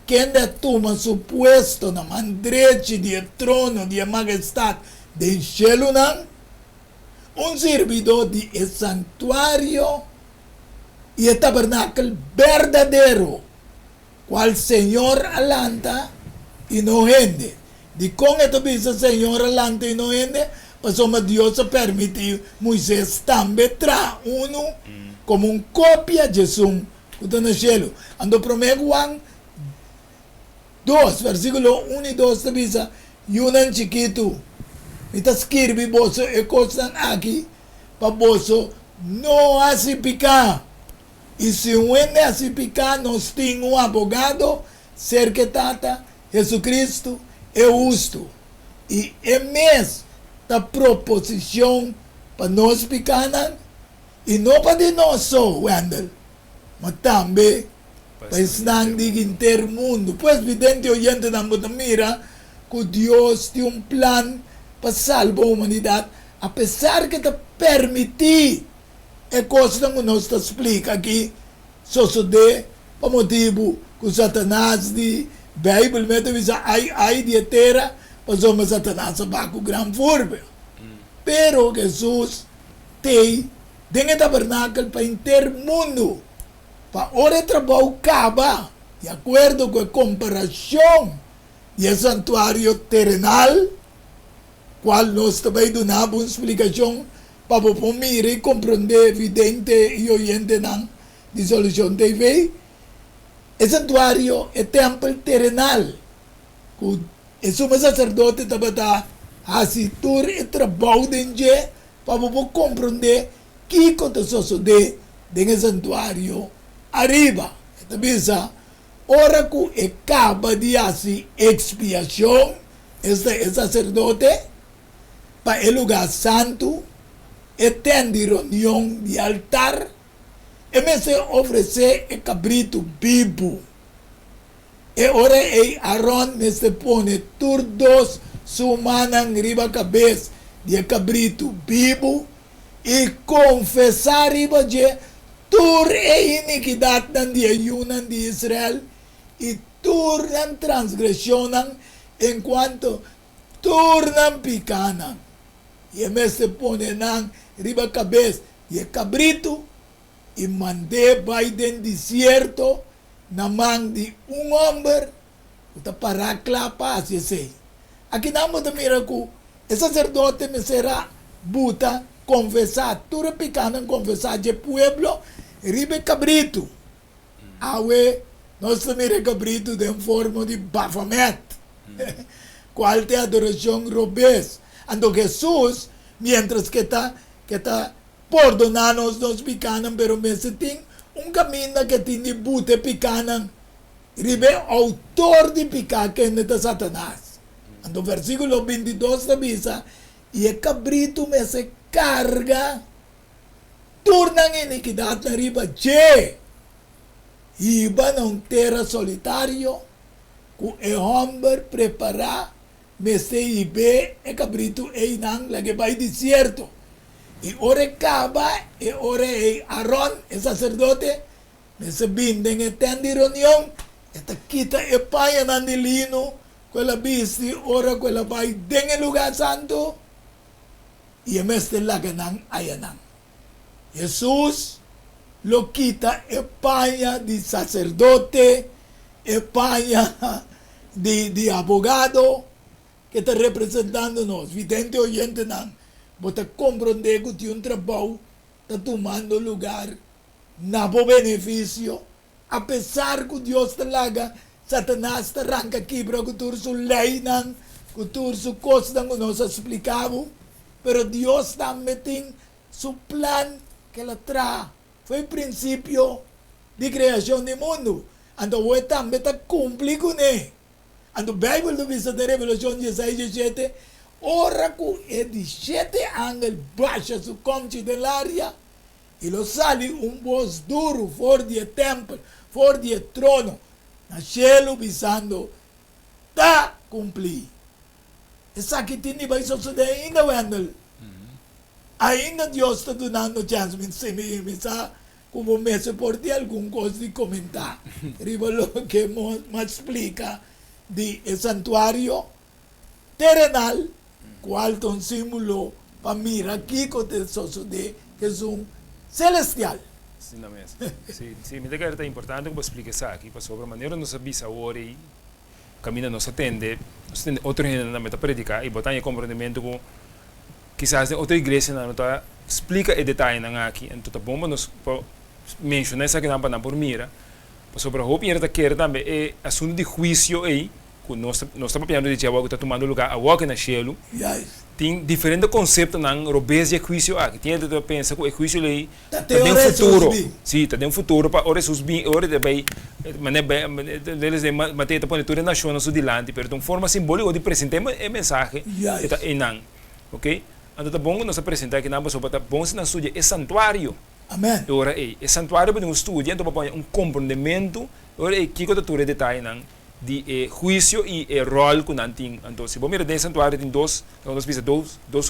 que ainda toma su puesto na mão direita de trono de majestade del cielo, servidor de santuário y el tabernáculo verdadero, cual Señor alanta y no gente. De con esto dice Señor alanta y no gente, pues somos Dios permitió Moisés también trae uno como un copia de Jesús que está en el cielo. Ando promete Juan 2, versículo 1 y 2 te dice, y un chiquito, y te escribe vos y cosas aquí, para vos no hace picar. E se uende a se picar, nós temos abogado, cerca tata, Jesus é justo. E é mesmo da proposição para nós picanan, e não para de nós só, Wendell, mas também para estar de intermundo. Pois, vidente oyente na mira que Deus tem um plano para salvar a humanidade, apesar que te permitir é coisa que nós explica aqui, só de por motivo que Satanás de Bíblia mete visa ai de terra, mas o Satanás vai com grande furbe. Pero Jesus tem o tabernáculo para intermundo, para hora trabalho acaba, de acordo com a comparação e o santuário terrenal, qual nós também damos uma explicação para poder e compreender evidente e oyente na dissolução TV. O santuário é templo terrenal, que o sumo sacerdote também está assistindo e trabalho de para poder compreender que aconteceu dentro do santuário arriba. Então, ora que acaba de fazer expiação, este sacerdote, para o lugar santo, e tem de reunião de altar, e me se oferecer o cabrito vivo. E ora Aaron me se põe todos sumanan riba cabeça de cabrito vivo e confessar riba de tur e iniquidade nan de ayunan de Israel e tur nan transgressionan enquanto tur nan picanan. E me se põe nan riba cabeça de cabrito e mandei Biden desierto na mão de homem que para clapar assim sei. Aqui não me mira que o sacerdote me será buta confessar, tudo picando confessar de pueblo, ribe cabrito. Awe, nós mira cabrito de forma de Baphomet. Qual é a adoração robês. Ando Jesus, mientras que está perdonando nos picanan, pero me se tem caminho que tem de buta picanan, ribe autor de picar que é Satanás. Ando versículo 22 da misa, e o cabrito me se carga, torna a iniquidade na riba de, iba num terra solitário, com o homem preparar, me se ibe, o cabrito e não, lá que vai deserto. E ora acaba, e ora Aaron, o sacerdote, me se bindem e tem de reunião, e ta quita e paia nandilino, quella bisti, ora quella vai dentro lugar santo, e meste laganang ayanang. Jesus lo quita e paia de sacerdote, e paia de abogado, que está representando nós, vidente oyente nang, bota compreender que tem um trabalho, está tomando lugar, na benefício, apesar que Deus te laga, Satanás te arranca quebra que tu su lei nan, que tu su costa que nós explicamos, pero Deus também tem su plan que ela traz. Foi o princípio de criação do mundo. Então, o também está cumprindo com ele. Então, a Bíblia do Vista de Revelação 16:17, ora que é de 7 ángeles baixa su comte de área, e lo sale voz duro fora do templo, fora do trono, na cielo visando tá cumprir. Essa aqui tem vai suceder ainda, Wendell. Ainda Deus está dando chance, me sa como me se por ter alguma coisa de comentar. Rivalo que me explica de santuário terrenal, qual é um símbolo para mirar aqui que sucede que é celestial. Sim, não mesmo. Sim, me é importante que você explique isso aqui, para sobre a maneira que nós sabemos agora e caminho nós atende outra gente na meta predicar e botar em compreendimento com quizás outra igreja não está explica e detalhe na aqui, então tá bom, nós mencionar isso aqui não para por mira, para sobre a roupa e a querer também é assunto de juízo aí, que nós estamos pensando de algo que está tomando lugar, algo que na cielo. Tem diferentes conceitos na robês de juízo aqui. Tem gente que pensa que o juízo aí tem um futuro. Sim, tem um futuro para ora sus bem, ora de bem, eles de matéria para toda a nação no sul de lante, mas de uma forma simbólica de apresentar a mensagem está em não, ok? Ando tá bom nós apresentar que não passou para bom se não estudia é santuário. Amen. Ora é santuário para um estudo, então para um compreendimento, ora é que que tu detalhe não de juízo e rol que não tem. Então se bom mira de santuário tem dois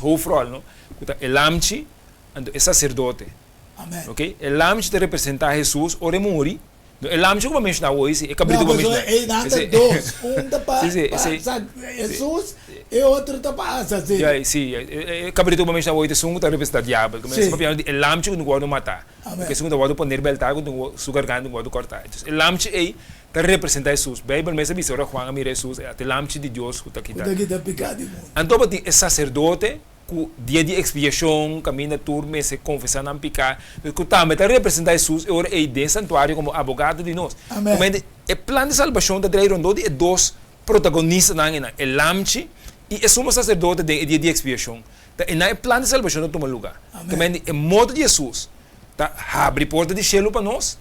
hoofrol, não? O lamchi, então é sacerdote. Amen. Ok? O lamchi te representa Jesus, ora morri. O lamchi como mencionar hoje, é cabrito como mencionar. É nada dois, tá para Jesus e outro tá para assassino. Sim, cabrito como mencionar hoje, um tá representa diabo. Como se papiano o lamchi não guarda matar. Porque segundo guarda poner beltar, quando sugar ganho guarda cortar. Então o lamchi é que representa Jesus. Bíblia mesmo diz, ora Juan mira Jesus, é o lamchi de Deus que tá aqui. Tá aqui tá pecado. Então tem o sacerdote que dia de expiação, caminha turma, se confessar não picar, que também representa Jesus, e ora é de santuário como abogado de nós. Amém. O plano de salvação da Drei Rondo é dois protagonistas na o lamchi e o sumo sacerdote de dia de expiação. E o plano de salvação não toma lugar. Também o modo de Jesus tá abre porta de cielo para nós.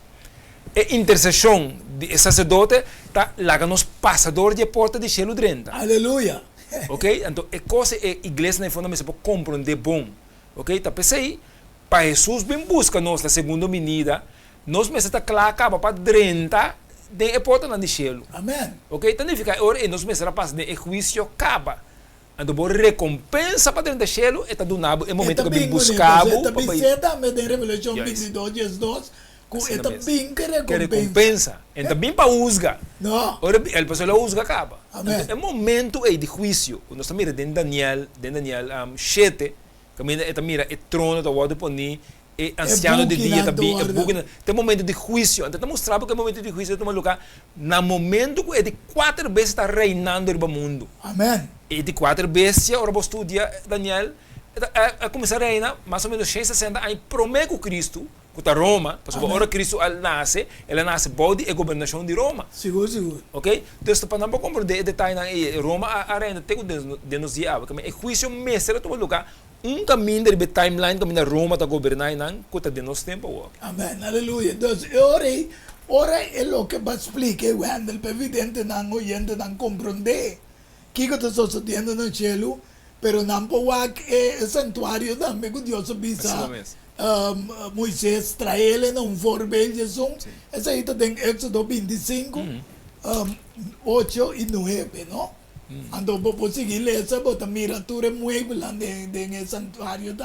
E intercessão de sacerdote tá lá nos passador de porta de cielo dentro. Aleluia. Ok? Então, é coisa a igreja na fundamento para compreender bom. Ok? Tá pensei, para Jesus bem busca nós na segunda venida, nós mesmo está claro acaba para dentro de porta na de cielo. Amém. Ok? Então, fica ora e nós mesmo passa de juízo acaba. Então, por recompensa para dentro do cielo, está do nabo, é momento que bem buscava. Está bem certa, mas em Revelação 22, 2, com esta bem que recompensa. Então, bem para usga. Não. Ora, ele passou a usga acaba. Amém. É momento aí de juízo. Nós estamos mirando em Daniel 7, que mira o trono da guarda poni, e anciano de dia também, tem momento de juízo. Então, está mostrando que é momento de juízo toma lugar no momento que é de 4 vezes está reinando no mundo. Amém. E de 4 vezes, agora vou estudar Daniel, a começar a reinar, mais ou menos 660 anos, promete o Cristo, que Roma, porque agora Cristo ele nasce bode e governação de Roma. Seguro. Ok? Então, para não compreender detalhe na Roma, a reina tem que denunciar, porque o juízo mestre toma lugar, caminho de timeline, caminho de Roma, está governando, que está de nosso tempo. Amém, aleluia. Então, ora é o que vai explicar, o handel, evidente, não oyente, não compreender. Que está sucedendo no cielo, pero não pode é santuário também que Deus avisa. Moisés trae ele num forbel de som. Essa aí tem Éxodo 25, 8 e 9, não? Então, por seguir essa, bota miratura muito lá no santuário.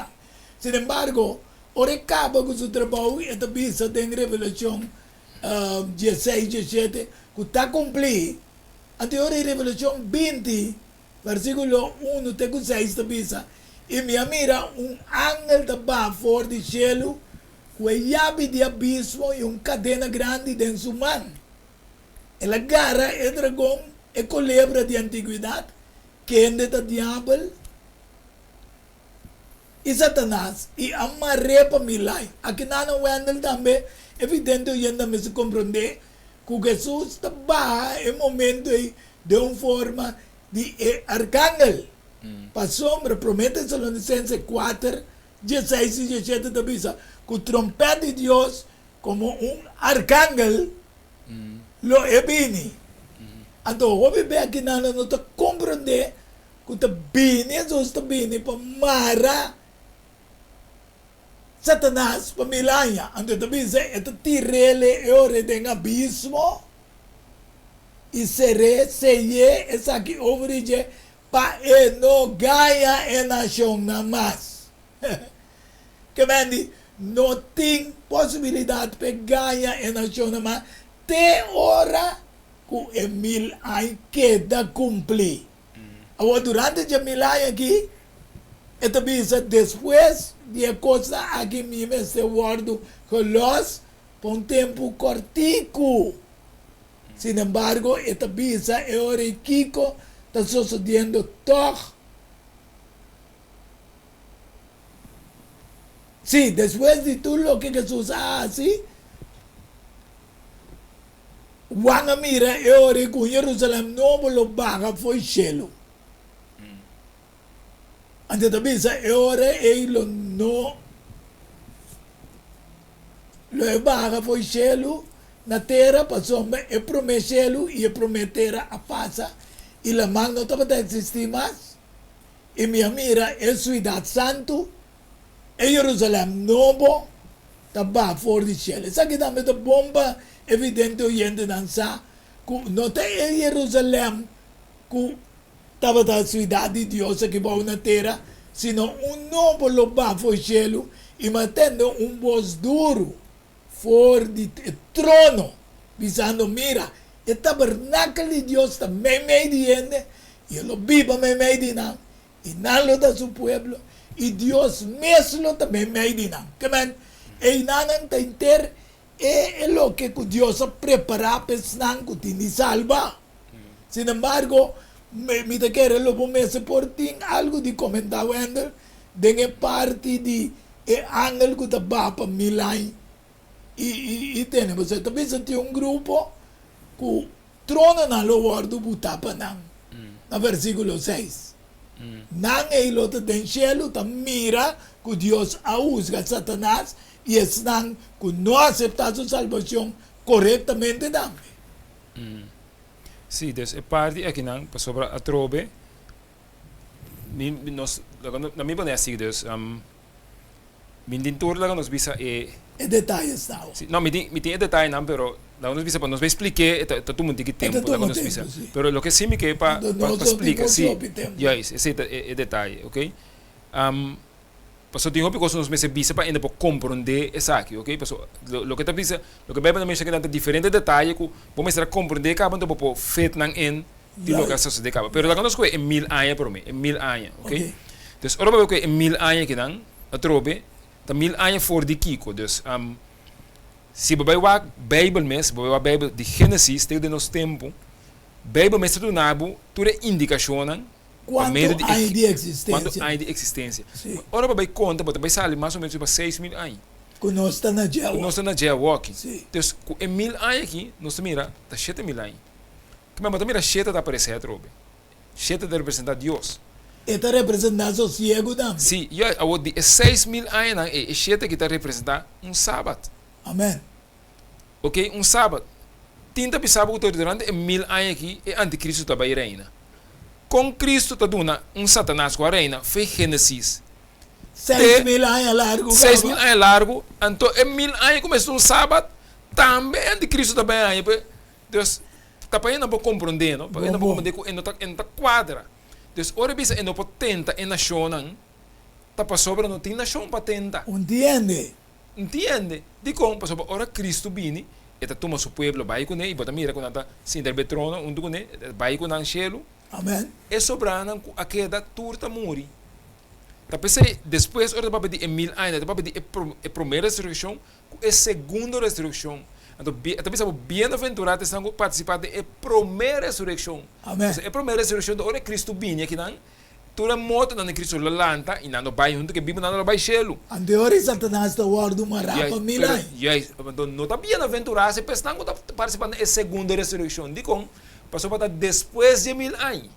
Sin embargo, ora acaba com o trabalho, esta visa tem Revelação 16, 17, que está cumprido. Ante em Revelação 20, versículo 1 até 6 da visa. E me mira ángel da baixo fora do cielo, com a llave de abismo e cadena grande em sua mão. Ela agarra o dragão e culebra de antiguidade, que é o diabo e Satanás, e amarre para milai. Aqui não é também, evidente, eu ainda me se compreender, que Jesus está baixo em momento de uma forma de arcángel. Para sombra, promete em Salonicenses 4, 16 e 17 da Bíblia, que o trompete de Deus, como arcángel, lo ebini. Então, o bebê aqui não está compreender que está bem, Jesus está bem para mara Satanás para milanha. Então, a Bíblia é tirele e ore de abismo e se essa aqui origem para não ganhar a nação na mais. Que vem não tem possibilidade de ganhar a nação na mais até hora que é 1000 anos queda cumprir. Agora, durante os 1000 anos aqui, esta visa depois de a coisa aqui mesmo se guarda colos por tempo cortico. Sin embargo, esta visa é hora que está sucedendo todo. Sí, después de todo lo que Jesús hace, van a mirar e ora que Jerusalém não lo baga foi cielo. Antes da visa e ora e lo no lo baga foi cielo na terra passou e prometeu e prometera a passa e la mão não estava a existir mais y mi mira es Ciudad Santo, e Jerusalem Novo, taba for di cielo. Sa kita met de bomba evidente oyente danza, ku no te e Jerusalem, ku taba da Ciudad di Dios que va una terra, sino un novo loba for cielo, y matendo un voz duro, for di trono, pisando, mira, el tabernáculo de Dios también me diende, y lo viva me medina, y nalo da su pueblo, y Dios mesmo también me medina. Que man, e nanan ta inter, e lo que Dios ha preparado para que tini salva. Sin embargo, me te quiere lo pomese por ti, algo de comentar, Wendell, de parte de ángel que te va para Milán, y tenemos, también sentí un grupo, que trono na lo guardo butapa nang na versículo 6 nang e lota den cielo ta mira que Dios juzga a Satanás y es nang que no acepta su salvación correctamente también. Sí, dus een parte aqui não, para sobre a trobe, nós, na minha maneira assim, dus, min tour lá nos bisa E detalles está. sí, no, mi tiene detalle não, pero la nos bisa para nos vai explicar, tá tu muito tempo, lá nos bisa. Sí. Pero lo que sí me que para explicar, sí, ya esse é detalhe, ok? Paso tenho porque nos meses bisa para ainda para compreender essa aqui, ok? Paso lo que tá bisa, lo que vai para mexer que tem diferentes detalhes que vamos estar compreender acaba então para fet nang en de lo que se acaba. Pero la conozco en 1000 años por mí, en 1000 años, ok? Dus ora veo que en 1000 años que dan a trobe, ta 1000 años voor de Kiko. Dus se você vai Bijbel mes, você vai Bijbel de Gênesis, tem de nos tempo, Bijbel mes tu nabo, tu re indicação quanto hay de existência. Quanto hay de existência. Sí. Ora vai conta, você vai sair mais ou menos para 6000 anos. Que não está na Jawa. Nós estamos na Jaywalking. Sí. Dus em 1000 anos aqui, nós mira, tá 7000 anos. Que mas mira 7 tá aparecer a trobe. 7 de representar Deus. Está representando sosiego também. Sim, e a de 6000 anos é 7 que está representar sábado. Amém. Ok, sábado. Tinta pisaba que durante 1000 anos aqui é anticristo também reina. Com Cristo está dando Satanás com a reina, foi Gênesis. 6000 anos largo. 6000 anos largo, então em 1000 anos começou sábado, também anticristo também aí. Então, está para não compreender, não? Para não compreender que não está quadra. Então, ora bisa não potenta em nação, está para sobre não tem nação patenta. Entende? De como para sobre ora Cristo vini, eta toma su pueblo, vai com ele, e bota mira com nada, sin del betrono, com ele, vai com o cielo. Amém. E sobrana a queda turta muri. Tá pensei, depois ora para pedir em 1000 anos, para pedir a primeira ressurreição, a segunda ressurreição. Então, talvez bem-aventurado estão participando da primeira ressurreição. Amém. A primeira ressurreição, ora Cristo vinha aqui, não? Toda moto na Cristo lalanta e não vai junto que vive não vai cielo. Anterior Satanás está guardando uma rapa milai. Então não está bem-aventurado, se pensam que está participando da segunda ressurreição. Digo, passou para depois de 1000 anos,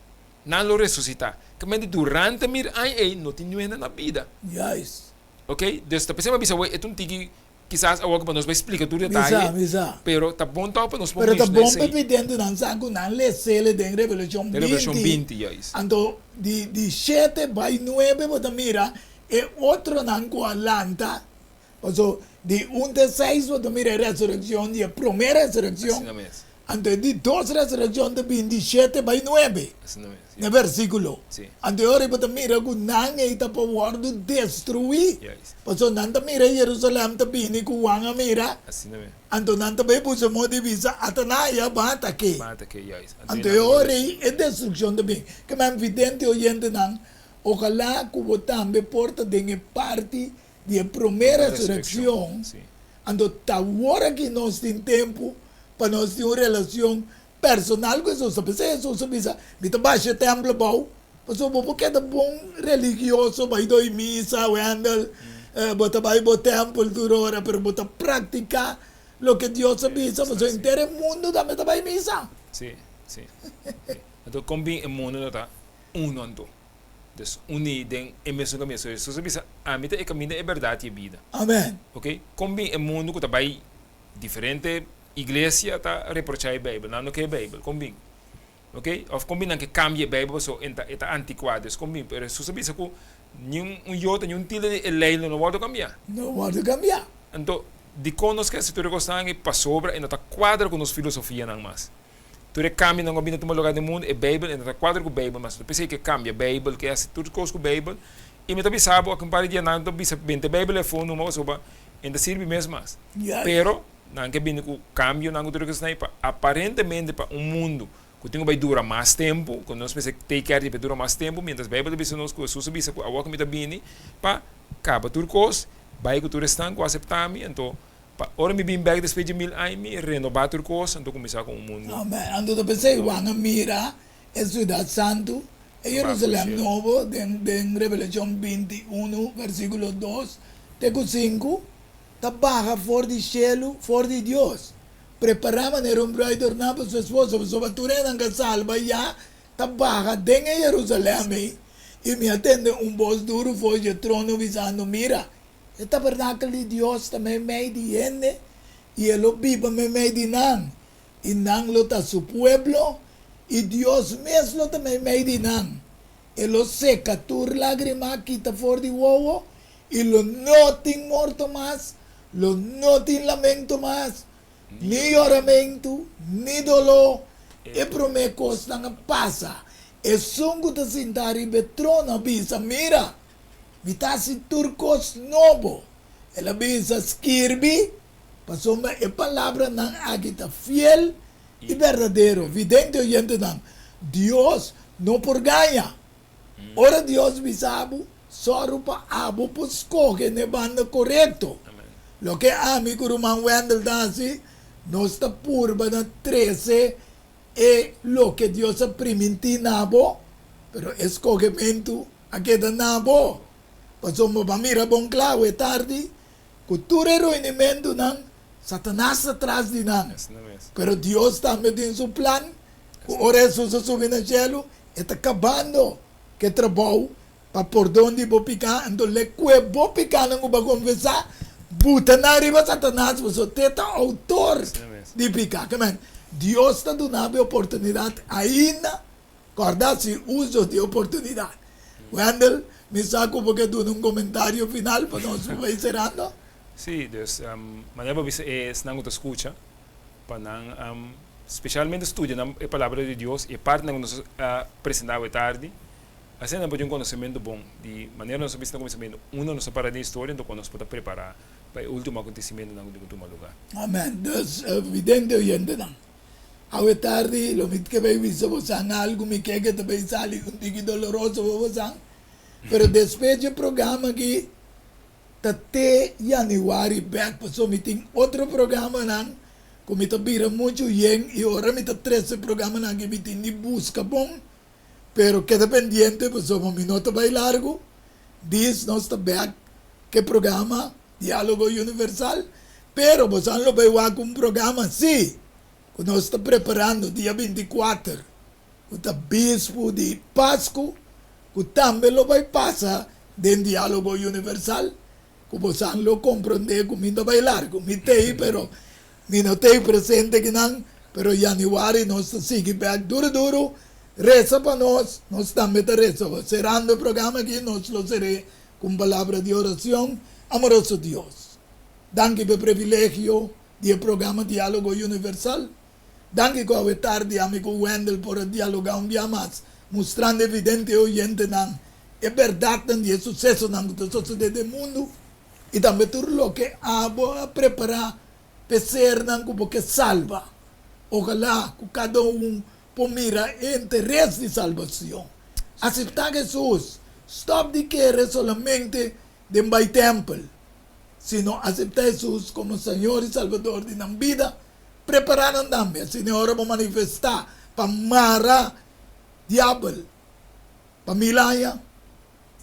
não lo ressuscitar. Que durante 1000 anos não tem nada na vida. Yes. Ok? Então, está pensando que é um tiki, quizás algo para nos explicar tudo detalhe. Misa. Pero está bom para nos Pero está bom para pedir não sabe não lê sele de Revelação 20. Revelação 20, yes. Então de 7 vai 9, você mira, é outro não Atlanta. Então de 1 de 6, você mira a ressurreição, e a primeira ressurreição. Então de 2 ressurreição de 27 vai 9. No versículo. Sí. Anterior você mira que não está para guardo destruir. Yes. Então não mira Jerusalém também que o anga mira. Assim mesmo. Então não também puso mo divisa Atanaya bata que. Mata que, yes. Anterior é destruição também. Que é evidente oyente não. Ojalá que o também porta de parte de primeira ressurreição. Então tá agora que nós temos tempo para nós ter uma relação personal com Jesus. Jesus avisa, me baixa templo bom. Pastor, porque é bom religioso, vai do misa, Wendell, bota vai bo templo durora, pero bota praticar lo que Dios avisa, pastor, inteiro mundo também vai misa. Sim. Então, combina o mundo está ando. Dus uniden em mesmo caminho. Jesus avisa, a mim é caminho é verdade e vida. Amém. Ok? Combina o mundo que está vai diferente. Igreja está reprochando a Bíblia, não que é a Bíblia, combina. ok? Of combina que cambia Bible so eta antiquado, es combina, pero su sabia que nenhum iota, nenhum tile de leilo não pode cambiar. Não pode cambiar. Então, de conosco se tu recostar para sobra e não tá quadra com nos filosofia não mais. Tu recambia não combina tu lugar do mundo é Bible e não tá quadra com Bible, mas tu pensa que cambia Bible, que é assim tudo coisa com Bible. E me também sabe que para dia não também sabe bem Bible é fundo não soba ainda serve mesmo mais. Yes. Pero não que bem o cambio não tu recostar para aparentemente para mundo que tem vai durar mais tempo, quando nós pensamos que take care de durar mais tempo, mientras Bible de nós que Jesus bisa que a walk me bini para acaba tudo coisa, vai que tu restan com aceitar me, então para ora me bem back depois de 1000 anos me renovar tudo coisa, então começar com o mundo. Amém. Ando pensei, Juan mira, é Cidade Santo, é Jerusalém Novo, den Revelação 21, versículo 2, teco 5, tá barra fora de cielo, fora de Deus. Preparava nero um bride na para sua esposa, sua baturena que salva já, tá barra dentro de Jerusalém e me atende voz duro foi de trono visando, mira, o tabernáculo de Deus também meio de gente e ele vive meio de nan, e nan lo tá su pueblo e Deus mesmo também meio de nan. Ele seca tur lágrima quita fora de uovo e lo não tem morto mais, lo não tem lamento mais. Ni oramento, ni dolor, e promecos não passa. E sungo da sintari betrona bisa, mira, vitasi turcos novo. Ela bisa skirbi, passou a palavra não agita fiel e verdadeiro. Vidente oyente não. Deus não por ganha. Ora Deus bisabu, só para abo por escolher ne banda correto. Lo que amigo Roman Wendell dasi, nossa purba na 13 é lo que Deus primiti nabo, pero escogimento aqui da nabo. Passou uma mira bom claro é tarde, cultura reunimento não, Satanás atrás de não. Pero Deus também tem seu plano, o resto se subir no cielo, está acabando que trabalho para por onde vou picar, então le que vou picar não vou conversar. Buta na riba Satanás, você teta autor de picar. Deus está dando a oportunidade ainda, guardar-se uso de oportunidade. Wendell, me saco porque tu um comentário final para nós vai encerrando. Sim, Deus, maneira é não te escuta, para especialmente estudia a palavra de Deus e parte não nos apresentar tarde. Assim não pode um conhecimento bom, de maneira nós vamos ter conhecimento, nós para a história, então nós podemos preparar para o último acontecimento no último lugar. Amém. Deus, evidente oyente não. Ao tarde, lo que vai visto você algo me quer que também sale tique doloroso você. Pero depois do programa que até janeiro back passou me tem outro programa não, como me vira muito bem e agora me 13 programa não que me tem de busca bom. Pero queda pendiente, pues somos minuto bem largo. Diz nós está back que programa Diálogo Universal. Pero pues lo vai com programa sim. Que nós está preparando dia 24. O bispo de Páscoa, que também lo vai passar dentro Diálogo Universal. Que você lo compreender com muito bem largo. Me tem, pero me não tem presente que não. Pero janeiro nós está sigue back duro. Reza para nós também rezamos. Cerrando o programa aqui, nós lo seremos com palavra de oração. Amoroso Deus, danke pelo privilégio do programa Diálogo Universal. Danke com a tarde, amigo Wendell, por dialogar dia mais, mostrando evidente e oyente não é verdade de sucesso na sociedade do mundo e também tudo o que há a preparar para ser como que salva. Ojalá que cada por mira interesse de salvação. Aceitar Jesus. Stop de querer solamente de my temple. Sino aceitar Jesus como Senhor e Salvador de nossa vida. Preparar também. A Senhora vai manifestar para mara diabo. Para milaya.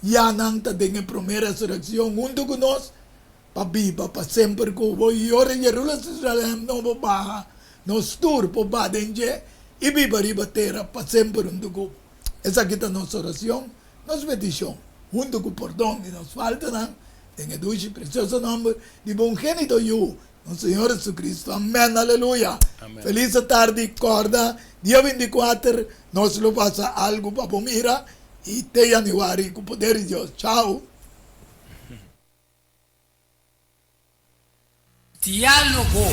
Já não está em primeira ressurreição junto com nós. Para viva, para sempre como. E ora Jerusalém não vai barra. Nos tur por badenje. E viva riba terra para sempre junto com. Essa aqui é a nossa oração. Nossa petição. Junto com o perdão que nos falta, tem o doce precioso nome de bom gênito, no Senhor Jesus Cristo. Amém, aleluia. Amém. Feliz tarde, corda. Dia 24, nós lo passa algo para Pomira e te januário com o poder de Deus. Tchau. Diálogo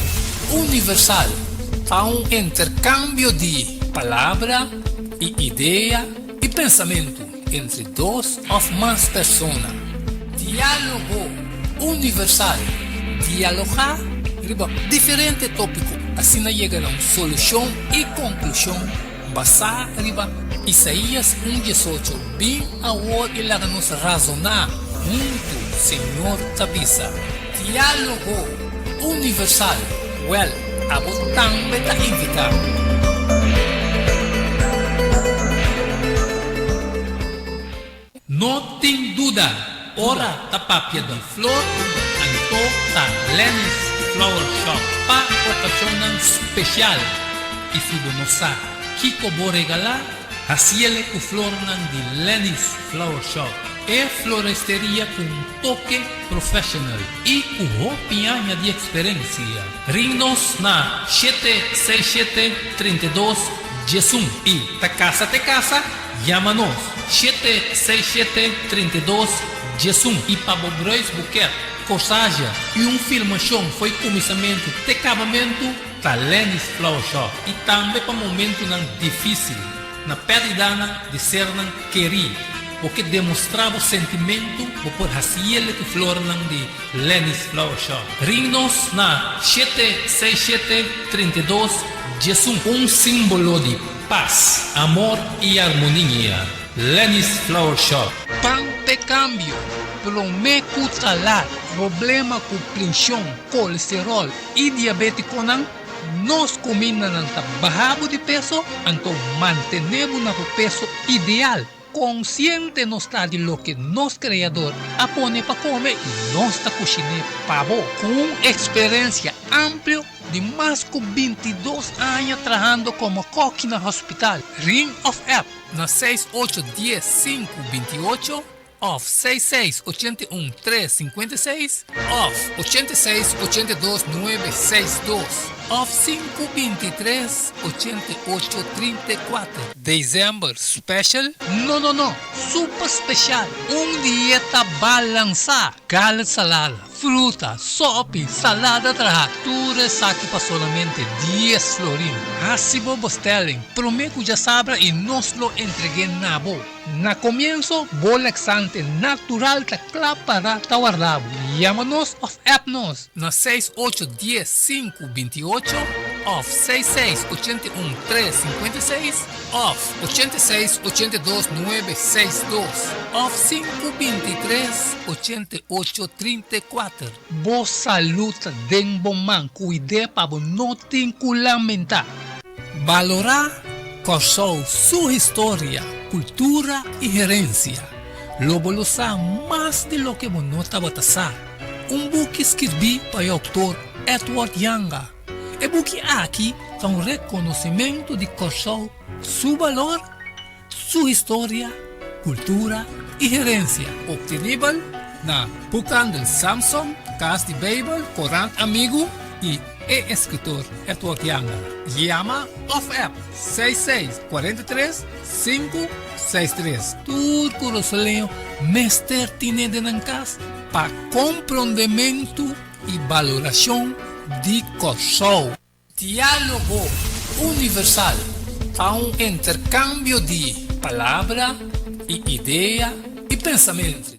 universal. Há um intercâmbio de palavra e ideia e pensamento entre duas ou mais pessoas. Diálogo universal. Dialogar sobre diferentes tópicos. Assim chega a uma solução e conclusão basada em Isaías 1:18. Bem a hora e lá nos razonar junto, Senhor Tabisa. Diálogo universal. Well, abo também ta invita. Não tem dúvida. Ora ta papia de flor, anto ta Lenny's Flower Shop pa ocasión especial. E se não sabe, Kiko vou regalar, haciele com flor de Lenny's Flower Shop. É floresteria com toque profissional e com roupinha de experiência. Ring-nos na 767-32 Jesum e te casa, chama-nos 767-32 Jesum e para Bobreis Buquet, corsagem e filmação foi começamento de acabamento da Lenny's Flower Shop e também para momento difícil na perda de ser querido. Porque demonstrava o sentimento por haciele que flor de Lenny's Flower Shop. Ring-nos na 767-32 Jesum, símbolo de paz, amor e harmonia. Lenny's Flower Shop. Pan de cambio, prometo talar, problema com pressão, colesterol e diabetes nós combinamos bajamos de peso, então mantenemos o peso ideal. Consciente não está de lo que nosso criador apone para comer e nossa cozinha pavo com experiência ampla de mais de 22 anos trabalhando como coque no hospital. Ring of App na 6810-528 off 6681-356 off 8682-962 off 523-8834. Dezembro special? Não, super special. Dieta balançada, carne salada, fruta, sopa, salada tudo aqui para somente 10 florins. Assim vos telling, prometo já sabe e nós lo entreguei na boa. Na comienzo, laxante natural ta para guardado. Llámanos of appnos na 6810-528 off 6681-356 off 8682-962 off 523-8834. Boa saúde den bom man, cuide para não ter que lamentar. Valorar Corsou sua história, cultura e herência. Lobo lo sabe mais de lo que você estava a book escrevi para o autor Edward Yanga. E book aqui é reconhecimento de Corsou, seu valor, sua história, cultura e herência. Obtenível na Bucandel Samson, Casa de Bible, Corant Amigo e escritor Edward Yanga. Llama of App 6643-563. Turco Rosalinho, mestre tiene de nancas para compreendimento e valoração de Corsou. Diálogo universal. Há intercâmbio de palavra e ideia e pensamento